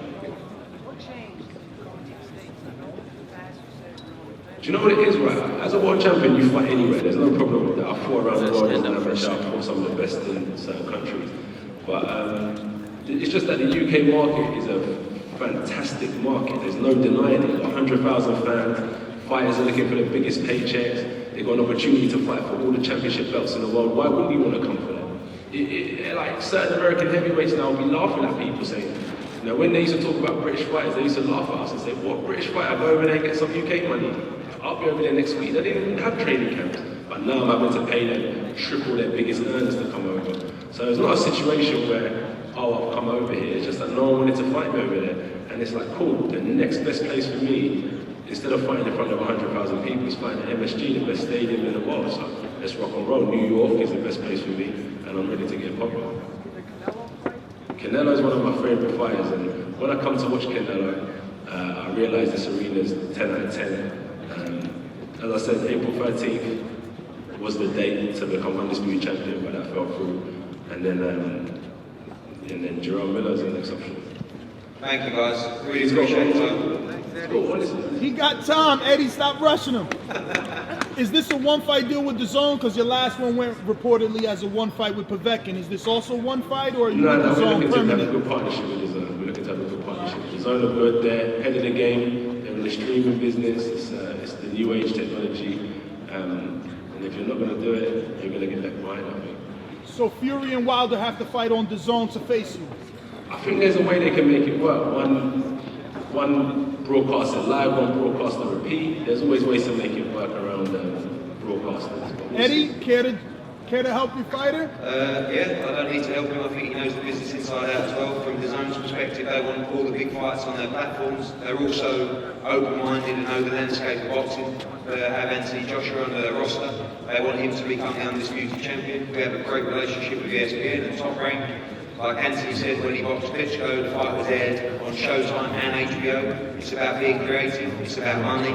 [SPEAKER 9] Do you know what it is, right? As a world champion, you fight anywhere. There's no problem with that. I fought around the world and I've fought some of the best in certain countries. But it's just that the UK market is a fantastic market. There's no denying it. 100,000 fans, fighters are looking for the biggest paychecks. They've got an opportunity to fight for all the championship belts in the world. Why wouldn't you want to come for that? Like certain American heavyweights now will be laughing at people saying, you know, when they used to talk about British fighters, they used to laugh at us and say, what British fighter, go over there and get some UK money. I'll be over there next week. They didn't even have training camps. But now I'm having to pay them triple their biggest earners to come over. So it's not a situation where, oh, I've come over here. It's just that no one wanted to fight me over there. And it's like, cool, the next best place for me, instead of fighting in front of 100,000 people, is fighting at MSG, the best stadium in the world. So let's rock and roll. New York is the best place for me, and I'm ready to get popular. Canelo is one of my favourite fighters, and when I come to watch Canelo, I realise this arena is 10 out of 10. As I said, April 13th was the date to become undisputed champion, but that fell through. And then Jarrell Miller's the next option.
[SPEAKER 4] Thank you, guys. Really appreciate it.
[SPEAKER 10] He got time, Eddie. Stop rushing him. Is this a one-fight deal with the Zone? Because your last one went reportedly as a one fight with Povetkin. Is this also one fight, or are you with the Zone
[SPEAKER 9] we're looking to have a
[SPEAKER 10] permanent?
[SPEAKER 9] good partnership with the Zone. We're looking to have a good partnership. The Zone are good. They're ahead of the game. They're in the streaming business. It's the new age technology. And if you're not going to do it, you're going to get left behind, I think.
[SPEAKER 10] So Fury and Wilder have to fight on the Zone to face you?
[SPEAKER 9] I think there's a way they can make it work. One broadcaster live, one broadcaster repeat. There's always ways to make it work around broadcasters.
[SPEAKER 10] Eddie, care to help your fighter?
[SPEAKER 4] Yeah, I don't need to help him. I think he knows the business inside out as well. From the Zone's perspective, they want all the big fights on their platforms. They're also open-minded and know the landscape of boxing. They have Anthony Joshua under their roster. They want him to become the undisputed champion. We have a great relationship with ESPN and Top Rank. Like Anthony said, when he boxed Klitschko, the fight was aired on Showtime and HBO. It's about being creative, it's about money.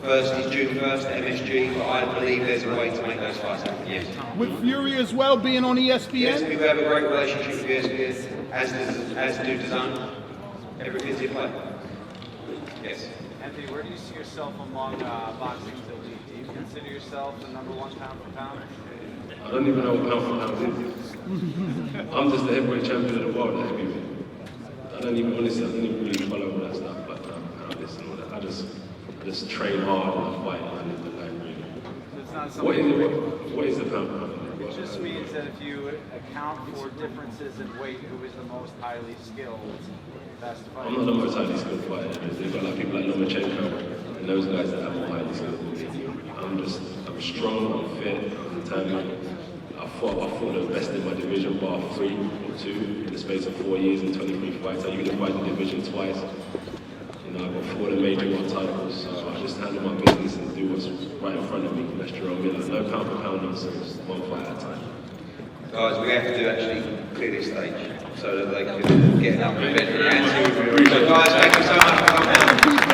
[SPEAKER 4] First is June 1st at MSG, but I believe there's a way to make those fights happen, yes.
[SPEAKER 10] With Fury as well, being on ESPN?
[SPEAKER 4] Yes, we have a great relationship with ESPN, as do DAZN. Everything's in play. Yes.
[SPEAKER 16] Anthony, where do you see yourself among boxing's elite? Do you consider yourself the #1 pound for pound?
[SPEAKER 9] I don't even know what pound for pound is. I'm just the heavyweight champion of the world, let's be real. I don't even really follow all that stuff, but listen, all that. I just train hard and I fight and I live the life, really.
[SPEAKER 16] So it's not
[SPEAKER 9] What
[SPEAKER 16] something
[SPEAKER 9] is the pound for pound?
[SPEAKER 16] It just means that if you account for differences in weight, who is the most highly skilled, best fighter?
[SPEAKER 9] I'm not the most highly skilled fighter. They've got like people like Lomachenko and those guys that are more highly skilled than me. I'm strong, I'm fit, I'm determined. I fought the best in my division, bar 3 or 2 in the space of 4 years and 23 fights. I even divided the division twice. You know, I got 4 of the major world titles, so I just handle my business and do what's right in front of me. That's Jarrell Miller. No pound for pound nonsense, one fight at a time.
[SPEAKER 4] Guys, we have to actually clear this stage so that they can get up and get ready. So guys, thank you so much for coming out.